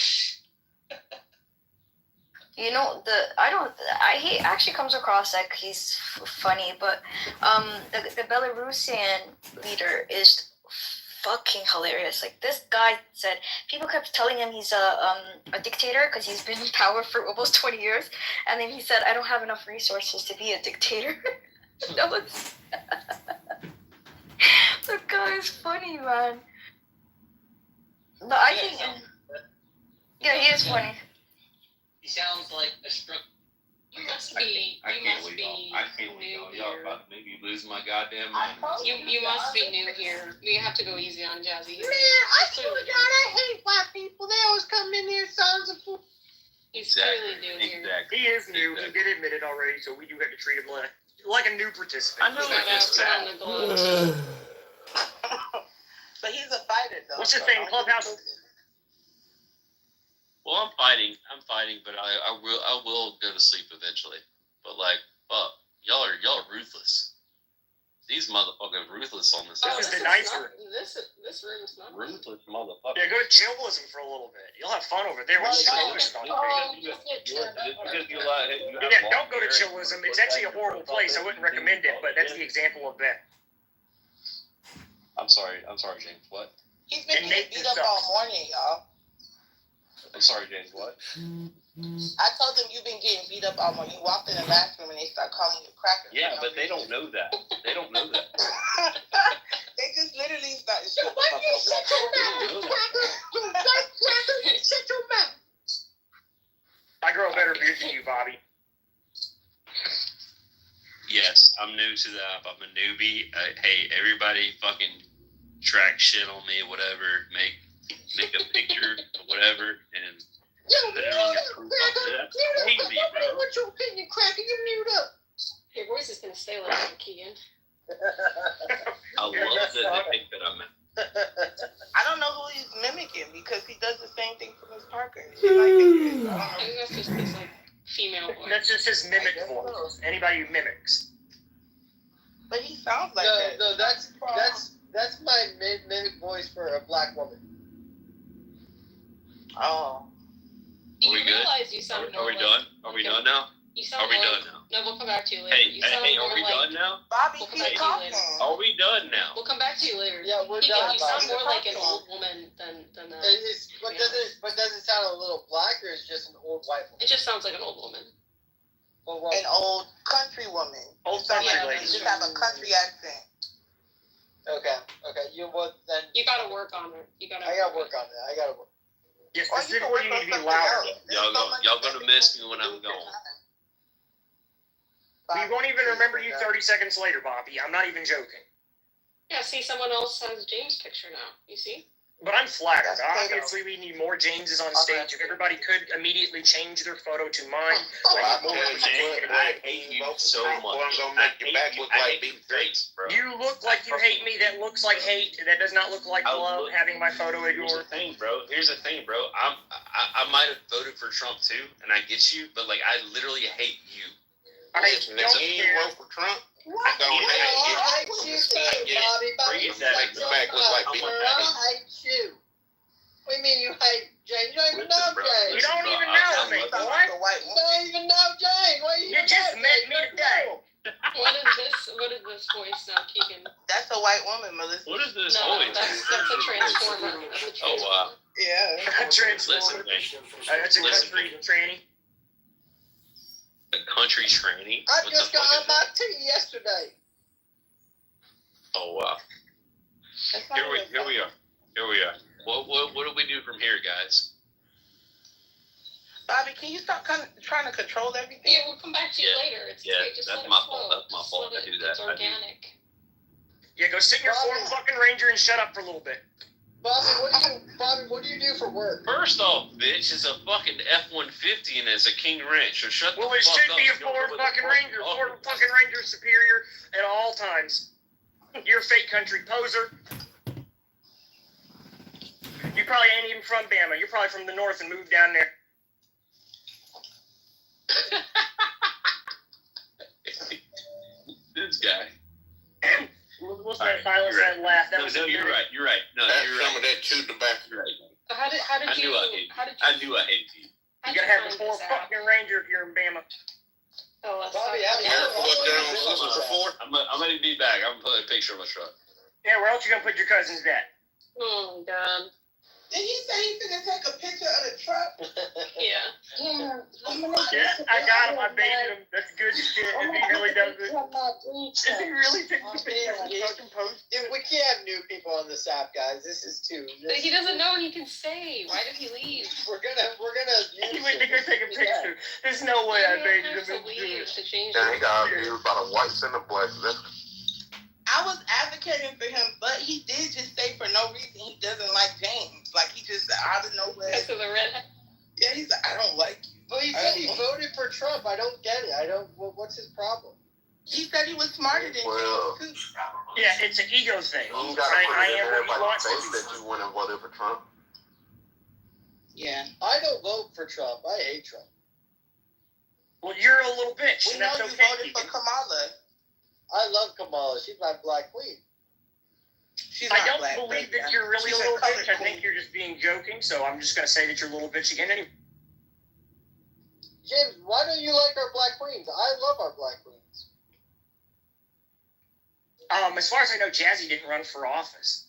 You know, he actually comes across like he's funny, but the Belarusian leader is fucking hilarious. Like, this guy said, people kept telling him he's a dictator because he's been in power for almost 20 years, and then he said, I don't have enough resources to be a dictator. That was... The guy is funny, man. But I think... Yeah, he is funny. He sounds like a stroke. You must be. I can't believe y'all about to make me lose my goddamn mind. You must be new here. We have to go easy on Jazzy. Man, I swear to God, I hate white people. They always come in here, sons of fools. He's really new here. He is new. He did admit it already, so we do have to treat him like a new participant. I know it. But he's a fighter, though. What's his thing? Clubhouse. Well, I'm fighting, but I will go to sleep eventually. But like, fuck, y'all are ruthless. These motherfuckers ruthless on this. This is the nicer. This room is not ruthless motherfucker. Yeah, go to chillism for a little bit. You'll have fun over there. Yeah, don't go to chillism. It's actually a horrible place. I wouldn't recommend it, but that's the example of that. I'm sorry, James. What? He's been getting beat up all morning, y'all. I'm sorry, James. What? I told them you've been getting beat up all morning. You walked in the bathroom and they start calling you cracker. Yeah, but they don't know that. They don't know that. They just literally started. Shut your mouth, cracker! Shut your mouth! I grow a better beard than you, Bobby. Yes. I'm new to the app. I'm a newbie. Hey, everybody, fucking track shit on me, whatever. Make a picture, whatever, and put it on your profile. Hey, me, bro. What's your opinion, Cracker? You mute up. Your voice is gonna stay like that, Keegan. I love that they think that I'm. I don't know who he's mimicking because he does the same thing for Miss Parker. She like it. I think that's just his like female voice. That's just his mimic voice. Anybody who mimics. But he sounds like that. No, that's my mimic voice for a black woman. Oh. You Are we good? realize you sound Are we more done? like, Are we done now? You sound Are we more done like, now? No, we'll come back to you later. Hey, You sound hey, more are we like, done now? Bobby, we'll come keep back to you talking. later. Are we done now? We'll come back to you later. Yeah, we're Keegan, done. you sound Bobby. more like an old woman than Does it sound a little black or is it just an old white woman? It just sounds like an old woman. An old country woman. Old country lady. You just have a country accent. Okay. You gotta work on it. I gotta work on it. Yes, Or you can work on something else. Y'all gonna miss me when I'm gone. We won't even remember you 30 seconds later, Bobby. I'm not even joking. Yeah, see, someone else has James' picture now. You see? But I'm flattered. Obviously, we need more Jameses on stage. If everybody could immediately change their photo to mine. I hate you so much. You look like you hate me. That looks like hate. That does not look like love. Having my photo at Here's your the thing, bro. I might have voted for Trump too, and I get you, but like I literally hate you. I don't care. Vote for Trump. I hate you too, Bobby. Shut your mouth. I hate you. What do you mean you hate James? You don't even know James. You don't even know me. What? You don't even know James. What are you just met me today. What is this voice now, Keegan? That's a white woman, Melissa. What is this No, voice? that's a transformer. Oh wow. Yeah. A transformer. Listen, That's a country tranny. A country tranny. I What just the got fuck on is my that? tea yesterday. Oh wow. Here we are. What do we do from here, guys? Bobby, can you stop trying to control everything? Yeah, we'll come back to you later. It's okay. Just that's let my it fault. flow. That's my Just fault. let I it- do that. It's organic. Yeah, go sit in your Ford fucking Ranger and shut up for a little bit. Bobby, what do you do for work? First off, bitch, it's a fucking F-150 and it's a King Ranch. So shut Well, the it fuck should up. be a You don't know Ford what the fucking fuck Ranger. you're Ford talking fucking Ranger is superior at all times. You're a fake country poser. You probably ain't even from Bama. You're probably from the north and moved down there. This guy. What's that silence that laugh? That was No, you're right. You're right. No, Add you're some right. of that chewed tobacco. You're right. So how did I you? knew I hated How did you. you? I knew I hated you. You gotta have the Ford fucking Ranger if you're in Bama. Oh, that's Bobby, not- I'm gonna be back. I'm gonna put a picture of my truck. Yeah, where else you gonna put your cousin's dad? Oh God. Did he say he's gonna take a picture of the truck? Yeah. Yeah. Yeah, I got him. I baited him. That's good shit. If he really does it. If he really takes the picture of the fucking post. Dude, we can't have new people on this app, guys. This is too. But he doesn't know he can say. Why did he leave? We're gonna. He went to go take a picture. There's no way I You baited don't him have to into leave it. to change Yeah, it. he got abused by the whites and the blacks. I was advocating for him, but he did just say for no reason he doesn't like James. Like he just said out of nowhere. Because of the redhead. Yeah, he's like, I don't like you. But he said he voted for Trump. I don't get it. What's his problem? He said he was smarter than Well, James too. Yeah, it's an ego thing. You gotta put I it in am what he everybody's wants to face be. that you went and voted for Trump. Yeah. I don't vote for Trump. I hate Trump. Well, you're a little bitch, We and know that's you okay. voted for Kamala. I love Kamala. She's my black queen. She's I not don't black, believe but, that you're really she's a little colored bitch. I queen. think you're just being joking, so I'm just going to say that you're a little bitch again anyway. James, why don't you like our black queens? I love our black queens. As far as I know, Jazzy didn't run for office.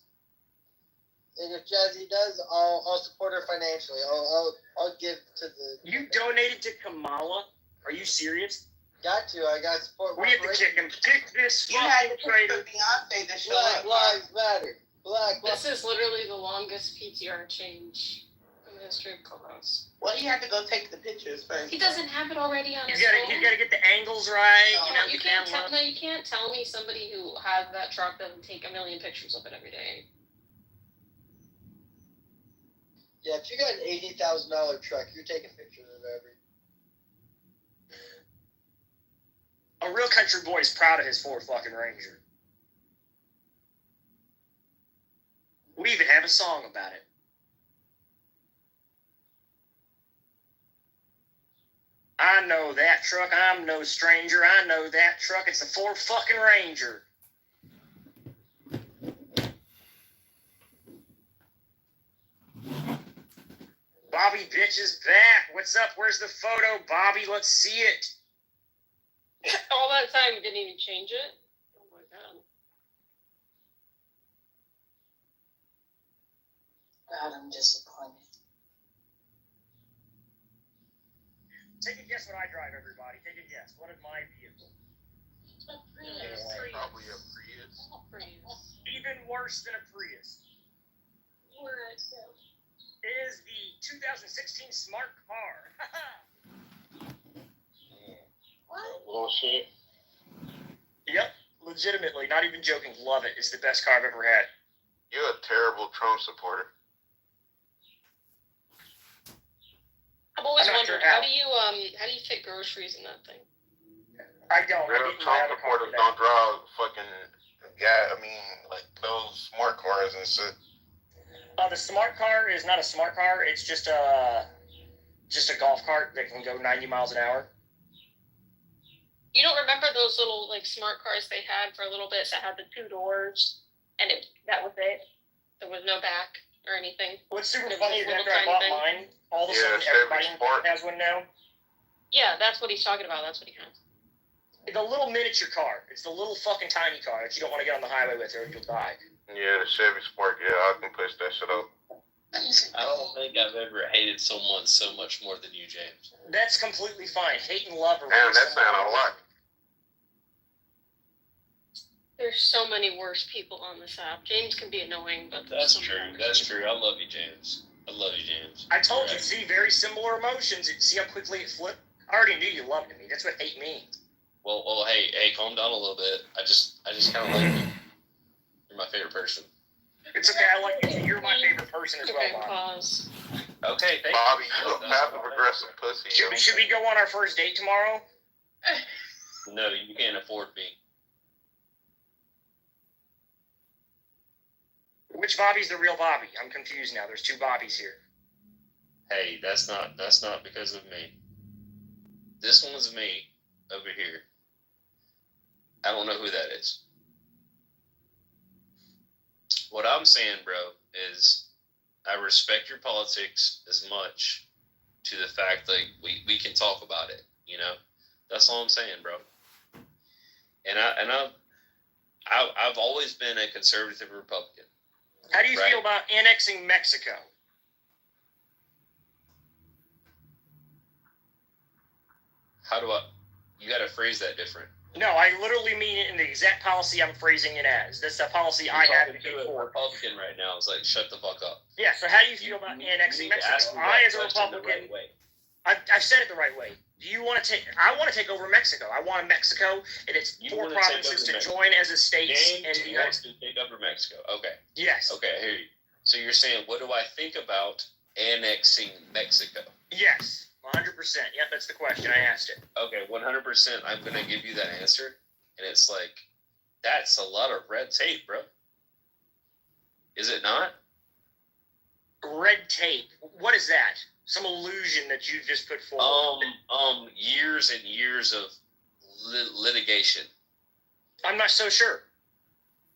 And if Jazzy does, I'll support her financially. I'll give to the. You donated to Kamala? Are you serious? Got to. I got to support. We have to kick him. Kick this You had fucking to traitor. put Beyonce to show Black up. lives matter. Black lives. This is literally the longest PTR change in the history of Clubhouse. Well, he had to go take the pictures first. He doesn't have it already on He's his got phone. to get the angles right. No, You know, you can't tell. No, you can't tell me somebody who has that truck doesn't take a million pictures of it every day. Yeah, if you got an $80,000 truck, you're taking pictures of every. A real country boy is proud of his Ford fucking Ranger. We even have a song about it. I know that truck, I'm no stranger. I know that truck, it's a Ford fucking Ranger. Bobby bitch is back. What's up? Where's the photo, Bobby? Let's see it. All that time, you didn't even change it? Oh my god. God, I'm disappointed. Take a guess what I drive, everybody. Take a guess. What is my vehicle? A Prius. Probably a Prius. A Prius. Even worse than a Prius. Where is it? Is the 2016 smart car. What? Bullshit. Yep, legitimately, not even joking. Love it. It's the best car I've ever had. You're a terrible Trump supporter. I've always I'm not wondered sure how. how do you fit groceries in that thing? I don't. I Real didn't Trump have a car supporters for that. don't drive fucking like those smart cars and shit. The smart car is not a smart car. It's just a golf cart that can go 90 miles an hour. You don't remember those little like smart cars they had for a little bit that had the 2 doors and that was it? There was no back or anything. What's super It was funny this is little after I bought tiny mine, all of a Yeah, sudden Chevy everybody in Spark. town has one now. Yeah, that's what he's talking about. That's what he has. The little miniature car. It's the little fucking tiny car that you don't want to get on the highway with or you'll die. Yeah, the Chevy Spark. Yeah, I can push that shit up. I don't think I've ever hated someone so much more than you, James. That's completely fine. Hate and love are Damn, really that similar. sound a lot. There's so many worse people on this app. James can be annoying, but That's true. That's true. I love you, James. I love you, James. I told you, Right. see, very similar emotions. See how quickly it flipped? I already knew you loved me. That's what hate means. Well, hey, calm down a little bit. I just kind of like you. You're my favorite person. It's okay, I like you too. You're my favorite person as Okay, well, Bob. pause. Okay, thank Bobby, you. you a passive aggressive pussy. Yo. Should we go on our first date tomorrow? No, you can't afford me. Which Bobby's the real Bobby? I'm confused now. There's 2 Bobbies here. Hey, that's not because of me. This one's me over here. I don't know who that is. What I'm saying, bro, is I respect your politics as much to the fact that we can talk about it, you know? That's all I'm saying, bro. And I've always been a conservative Republican. How do you Right. feel about annexing Mexico? How do you gotta phrase that different. No, I literally mean it in the exact policy I'm phrasing it as. That's the policy I You're have talking to to go a for. Republican right now. It's like, shut the fuck up. Yeah, so how do you feel about annexing You need to ask Mexico? me I, that as a question the Republican, right way. I've said it the right way. Do you want to take? I want to take over Mexico. I want Mexico and its You 4 wanna take provinces over to Mexico. join as a state and James the United wants to take over Mexico. Okay. Yes. Okay, I hear you. So you're saying, what do I think about annexing Mexico? Yes. 100%. Yep, that's the question. I asked it. Okay, 100%. I'm going to give you that answer. And it's like, that's a lot of red tape, bro. Is it not? Red tape. What is that? Some illusion that you just put forward. Years and years of litigation. I'm not so sure.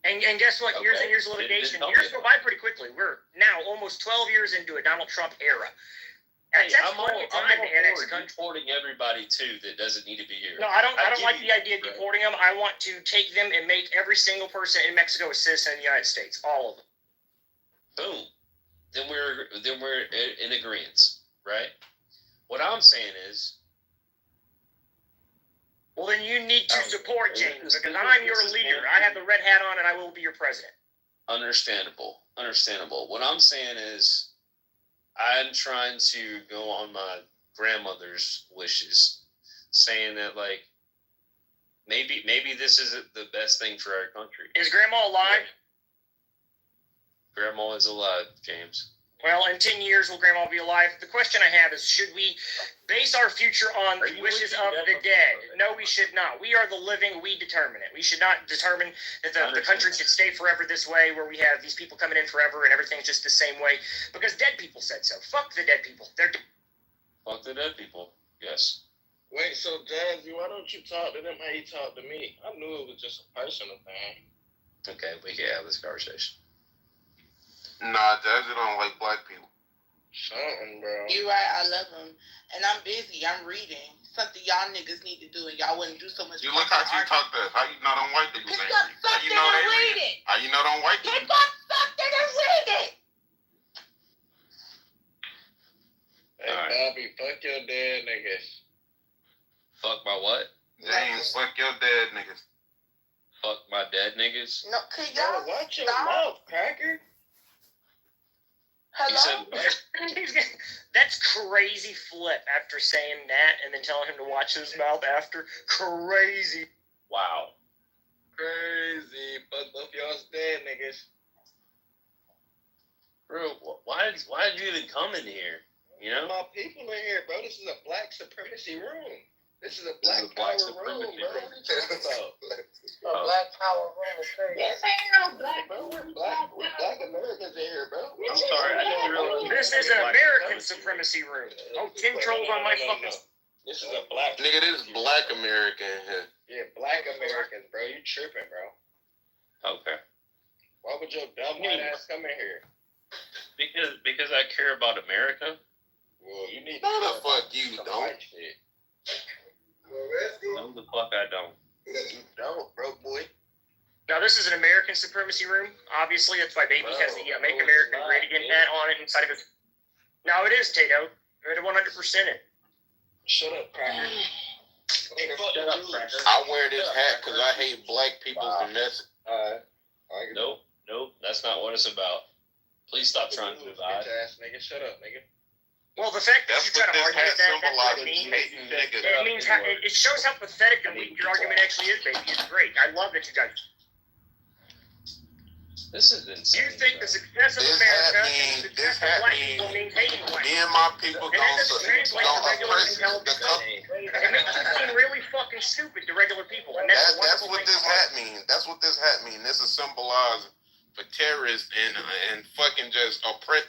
And guess what? Years and years of litigation. Years go by pretty quickly. We're now almost 12 years into a Donald Trump era. Hey, That's I'm all plenty of time to annex a for country. deporting everybody too that doesn't need to be here. No, I don't give like you the idea of that, deporting them. I want to take them and make every single person in Mexico a citizen of the United States. All of them. Boom. Then we're in agreement, right? What I'm saying is, well, then you need to support James because I'm your leader. I have the red hat on, and I will be your president. Understandable. What I'm saying is, I'm trying to go on my grandmother's wishes, saying that like maybe this isn't the best thing for our country. Is Grandma alive? Grandma is alive, James. Well, in 10 years, will Grandma be alive? The question I have is, should we base our future on the wishes of the dead? No, we should not. We are the living. We determine it. We should not determine that the country should stay forever this way, where we have these people coming in forever and everything's just the same way, because dead people said so. Fuck the dead people. Fuck the dead people. Yes. Wait, so Jazzy, why don't you talk to them how you talk to me? I knew it was just a personal thing. Okay, we can have this conversation. Nah, Jazzy don't like black people. Something, bro. You right, I love them. And I'm busy, I'm reading. Something y'all niggas need to do, and y'all wouldn't do so much. You look how she talk to us. How you know them white people ain't read? How you know they read it? How you know them white people? Pick up something and read it! Hey, Bobby, fuck your dead niggas. Fuck my what? James, fuck your dead niggas. Fuck my dead niggas? No, could y'all watch your stop? mouth, cracker. Hello? That's crazy flip after saying that and then telling him to watch his mouth after. Crazy. Wow. Crazy. Fuck both y'all's dead niggas. Bro, why did you even come in here? You know? My people in here, bro. This is a black supremacy room. This is a black power room, bro. What are you talking about? A black power room is crazy. This ain't no black. Bro, we're black Americans in here, bro. I'm sorry, I didn't realize. This is an American supremacy room. Oh, 10 trolls on my fucking... This is a black... Nigga, this is black American here. Yeah, black Americans, bro. You tripping, bro. Okay. Why would your dumb white ass come in here? Because I care about America. Well, you need No, the fuck you don't. Shit. No, the fuck I don't. You don't, broke boy. Now, this is an American supremacy room. Obviously, that's why Baby has the Make America Great Again hat on it inside of his... No, it is, Tato. You're at 100% it. Shut up, cracker. Hey, shut up, cracker. I wear this hat because I hate black people's message. Nope, that's not what it's about. Please stop trying to divide. Bitch ass nigga, shut up, nigga. Well, the fact that That's you try what to this argue hat that's what it symbolizes. means. Hating niggas. It means it shows how pathetic and weak your argument actually is, Baby. It's great. I love that you guys... This is insane. You think the success of America and the success of black people means hating black Me and my people and that doesn't translate to regular oppress intelligent the people. It makes you seem really fucking stupid to regular people, and that's the That's wonderful what thing this about hat means. That's what this hat means. This is symbolized for terrorists and fucking just oppress.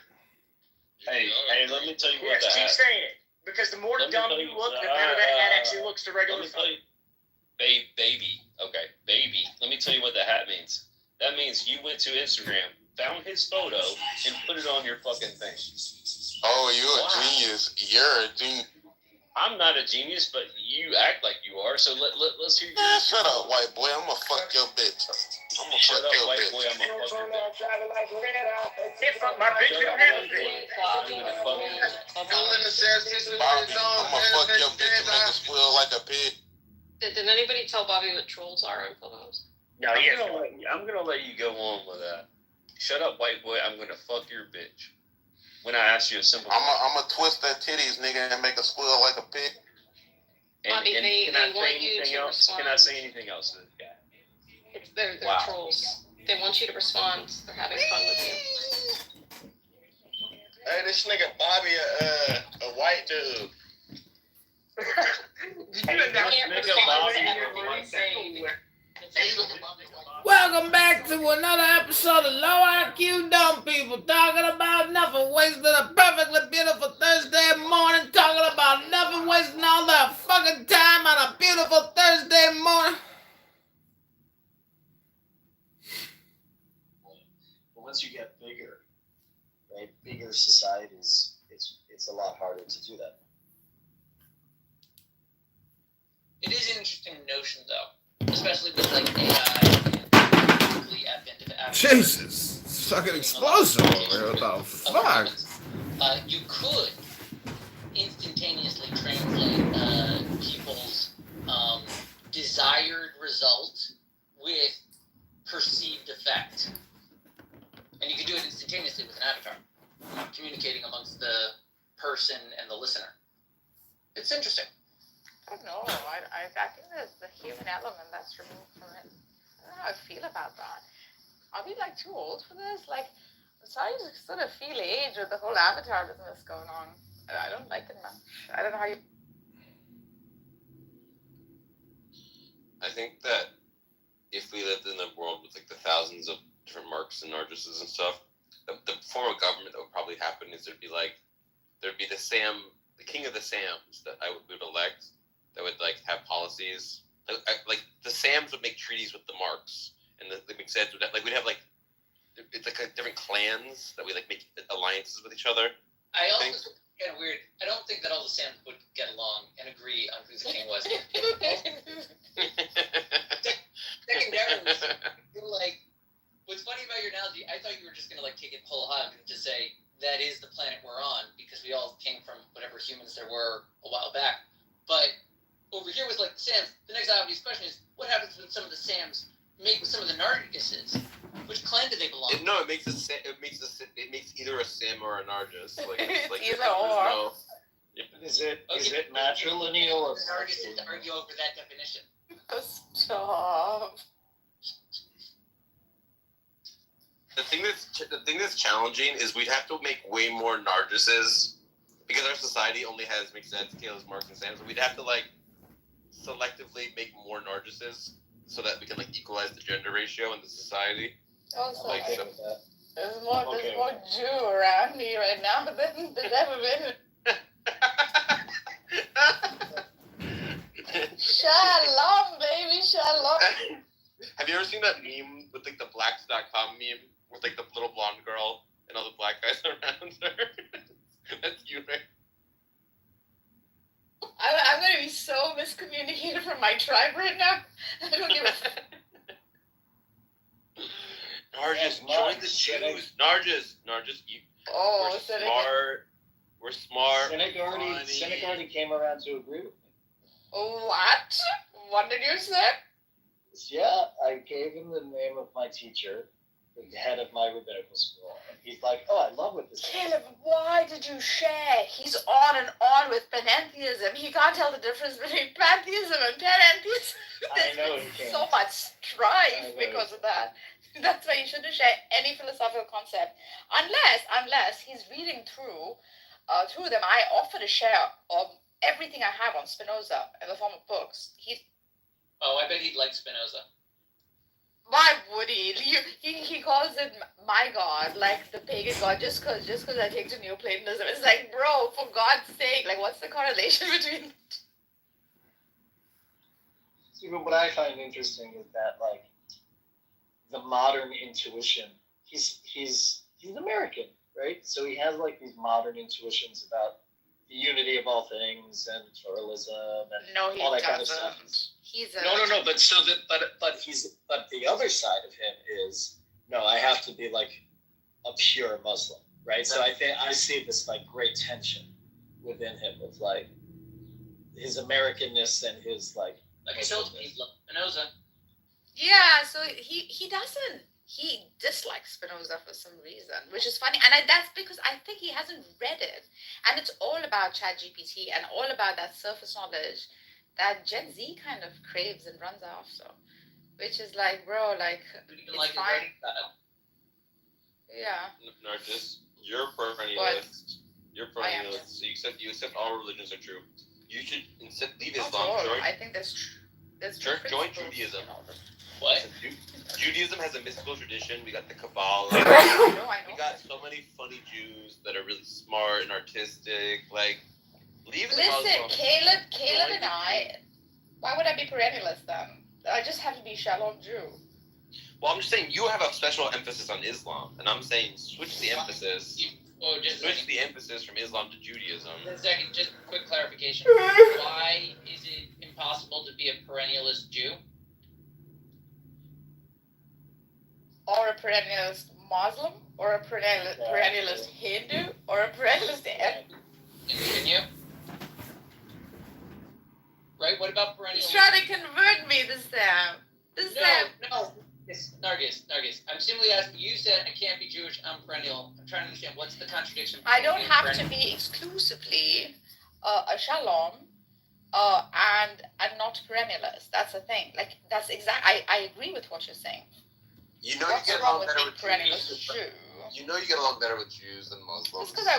Hey, let me tell you what Yes, the keep hat. saying it. Because the more dumb you look, the better that hat actually looks to regular Let me tell you, baby. Okay, baby. Let me tell you what the hat means. That means you went to Instagram, found his photo, and put it on your fucking thing. Oh, you're a genius. You're a genius. I'm not a genius, but you act like you are. So let's hear you. Shut up, white boy. I'm gonna fuck your bitch. I'm gonna Shut fuck up, your white bitch. boy. I'm gonna fuck your bitch. Hey, fuck my bitch, we don't have a bitch. Bobby, I'm gonna fuck your bitch and make her squeal like a pig. Did anybody tell Bobby what trolls are on Clubhouse? No, I'm gonna let you go on with that. Shut up, white boy. I'm gonna fuck your bitch. When I ask you a simple I'm gonna twist that titties, nigga, and make her squeal like a pig. Bobby, they can I want say you anything to else? respond. Can I say anything else to this guy? They're Wow. trolls. They want you to respond. They're having fun with you. Hey, this nigga Bobby, a white dude. Welcome back to another episode of Low IQ Dumb People, talking about nothing, wasting a perfectly beautiful Thursday morning, talking about nothing, wasting all that fucking time on a beautiful Thursday morning. But once you get bigger, right, bigger societies, it's a lot harder to do that. It is an interesting notion, though, especially with like AI and the advent of advertising. Jesus, it's fucking explosive over here. What the fuck? You could instantaneously translate people's desired result with perceived effect, and you could do it instantaneously with an avatar. communicating amongst the person and the listener. It's interesting. I don't know. I think there's the human element that's removed from it. I don't know how I feel about that. Are we like too old for this? Like, I'm starting to sort of feel age with the whole Avatar business going on. I don't like it much. I don't know how you. I think that if we lived in a world with like the thousands of different marks and narcissus and stuff, the form of government that would probably happen is there'd be the king of the Sams that I would elect that would like have policies. Like the Sams would make treaties with the marks, and the McZeds would have, like we'd have like it's like different clans that we like make alliances with each other. I also think it's kind of weird. I don't think that all the Sams would get along and agree on who the king was. Secondarily, like, what's funny about your analogy, I thought you were just going to, like, take it whole hog and just say, that is the planet we're on, because we all came from whatever humans there were a while back. But over here with, like, the Sams, the next obvious question is, what happens when some of the Sams mate with some of the Narcissuses? Which clan do they belong to? It makes either a Sam or a Nargis. Like, it's like either or. Is it matrilineal or the Narcissus to argue over that definition. Stop. The thing that's challenging is we'd have to make way more Nargisses because our society only has McZeds, Kayla's, Marks, and Sams. So we'd have to like selectively make more Nargisses so that we can like equalize the gender ratio in the society. Also, Like, so, there's more Jew around me right now than there's ever been. Shalom, baby, shalom. Have you ever seen that meme with like the blacks.com meme with like the little blonde girl and all the black guys around her? That's you, right? I'm gonna be so miscommunicated from my tribe right now. I don't give a fuck. Nargis, join the Jews. Nargis, you. Oh, we're smart. We're smart. Cynic already came around to agree with me. What? What did you say? Yeah, I gave him the name of my teacher, the head of my rabbinical school, and he's like, "Oh, I love what this is." Caleb, why did you share? He's on and on with panentheism. He can't tell the difference between pantheism and panentheism. I know he There's can't. so much strife because of that. That's why you shouldn't share any philosophical concept unless he's reading through them. I offer to share everything I have on Spinoza in the form of books. I bet he'd like Spinoza. Why would he? He calls it my God, like the pagan God, just cause I take to Neoplatonism. It's like, bro, for God's sake, like, what's the correlation between? See, but what I find interesting is that, like, the modern intuition. He's American, right? So he has like these modern intuitions about the unity of all things and pluralism and all that kind of stuff. He's No. But the other side of him is no. I have to be like a pure Muslim, right? So I think I see this like great tension within him of like his Americanness and his like. Like Spinoza. Yeah, so he dislikes Spinoza for some reason, which is funny. And that's because I think he hasn't read it. And it's all about ChatGPT and all about that surface knowledge that Gen Z kind of craves and runs after. Which is like, bro, like, it's like fine. Yeah. Narcissus, you're a perennialist. You're a perennialist. So you accept all religions are true. You should instead leave Islam. I think there's join Judaism. What? Judaism has a mystical tradition. We got the Kabbalah. I know. We got so many funny Jews that are really smart and artistic. Like, leave the Listen, Caleb and I. Why would I be perennialist then? I just have to be Shalom Jew. Well, I'm just saying you have a special emphasis on Islam, and I'm saying switch the emphasis. Switch the emphasis from Islam to Judaism. Second, just quick clarification. Why is it impossible to be a perennialist Jew? Or a perennialist Muslim? Or a perennialist Hindu? Or a perennialist Continue. Right, what about perennialist? He's trying to convert me this time. No. Nargis. I'm simply asking, you said I can't be Jewish, I'm perennial. I'm trying to understand what's the contradiction. I don't between have being to friendly. be exclusively a shalom and not perennialist. That's the thing. Like that's exact. I agree with what you're saying. You know, What's you get wrong along with better being with perennialist Jews. Jew? You know, you get along better with Jews than Muslims. It's because I